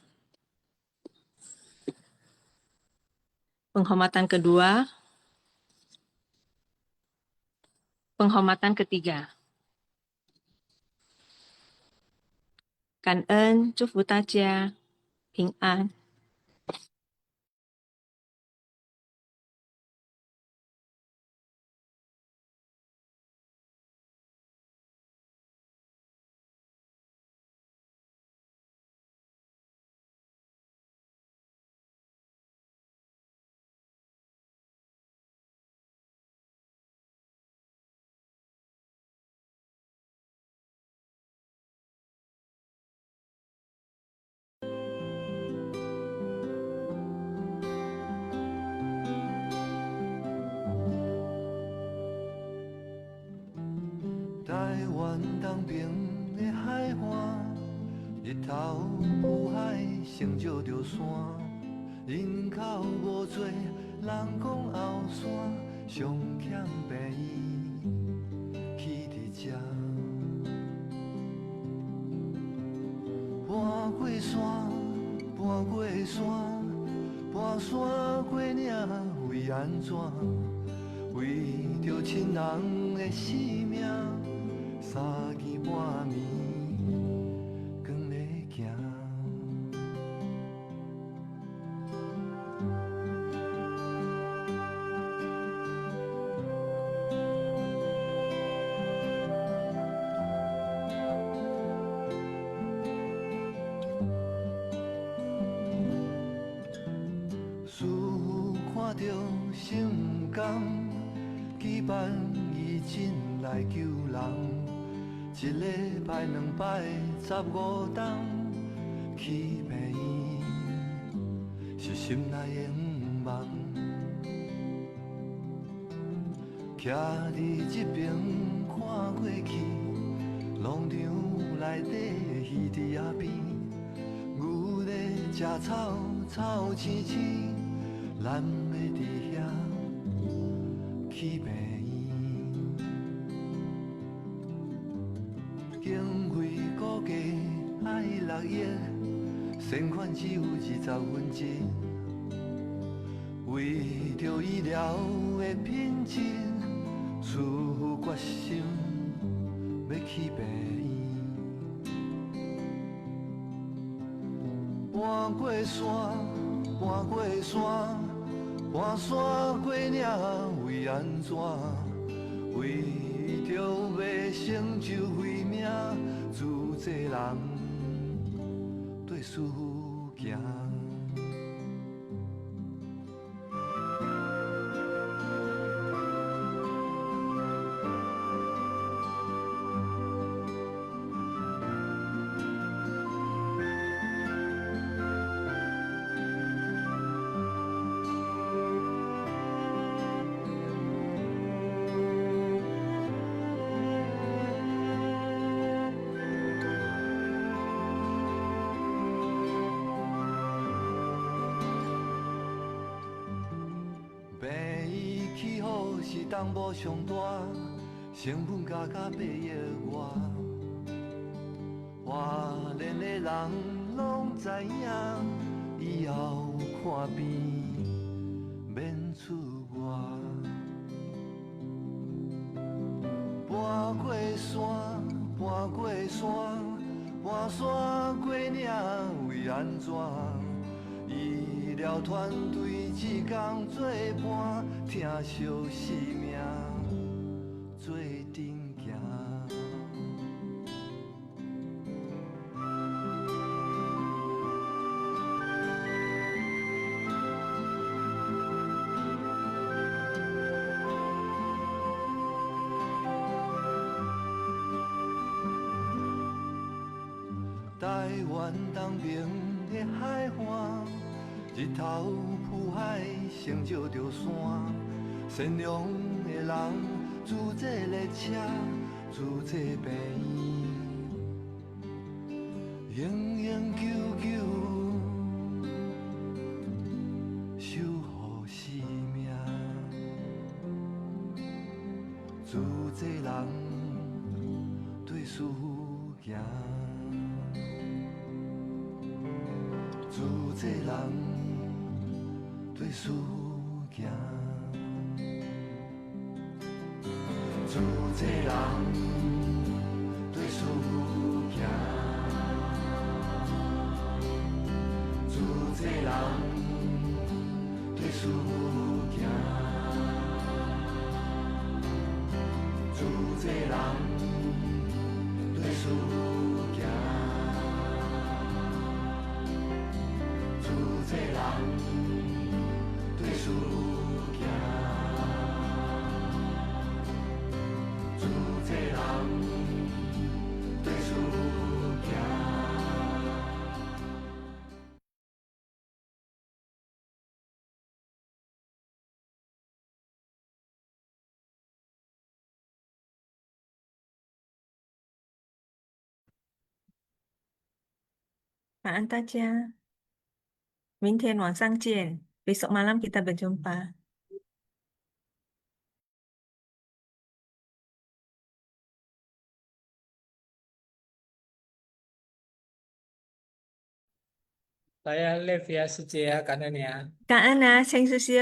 Penghormatan kedua. Penghormatan ketiga. Kan ơn, chúc Phú Ta Chia bình an. 湾东边的海岸，日头浮海，成就着山。人口无多，人讲后山上欠便宜，去伫遮。搬过山，搬过山，搬山过岭，为安怎？为着亲人的性命，三更半暝，光咧行。师父看着心不甘，期盼义诊来救人。一礼拜两摆15天去病院，是心内的愿望。徛伫这边看过去，农场内底鱼伫遐边，牛咧食草，草青青，咱要伫遐去病院。经费估计爱6亿，善款只有20%。为着医疗的品质，师父决心要去病院。搬过山，搬过山，搬山过岭，为安怎？为着要成就慧命，自济人对师父行。病院起好是东部上大，成本加8亿外。华联的人拢知影，以后看病免出外。搬过山，搬过山，搬山过岭，为安怎？医疗团队一天做伴，疼惜生命，做阵行。台湾东边的海岸，日头浮海，成就着山。善良的人，自济列车，自济病院，永永久久守护生命。自济人对师父行。自济人对师父行，自济人对师父行，自济人对师父行，自济人对师父行。自济人对师父行，自济人。晚安大家，明天晚上见，besok malam kita berjumpa。Saya live ya Suci ya, karena ya. 感恩啊，陈师兄。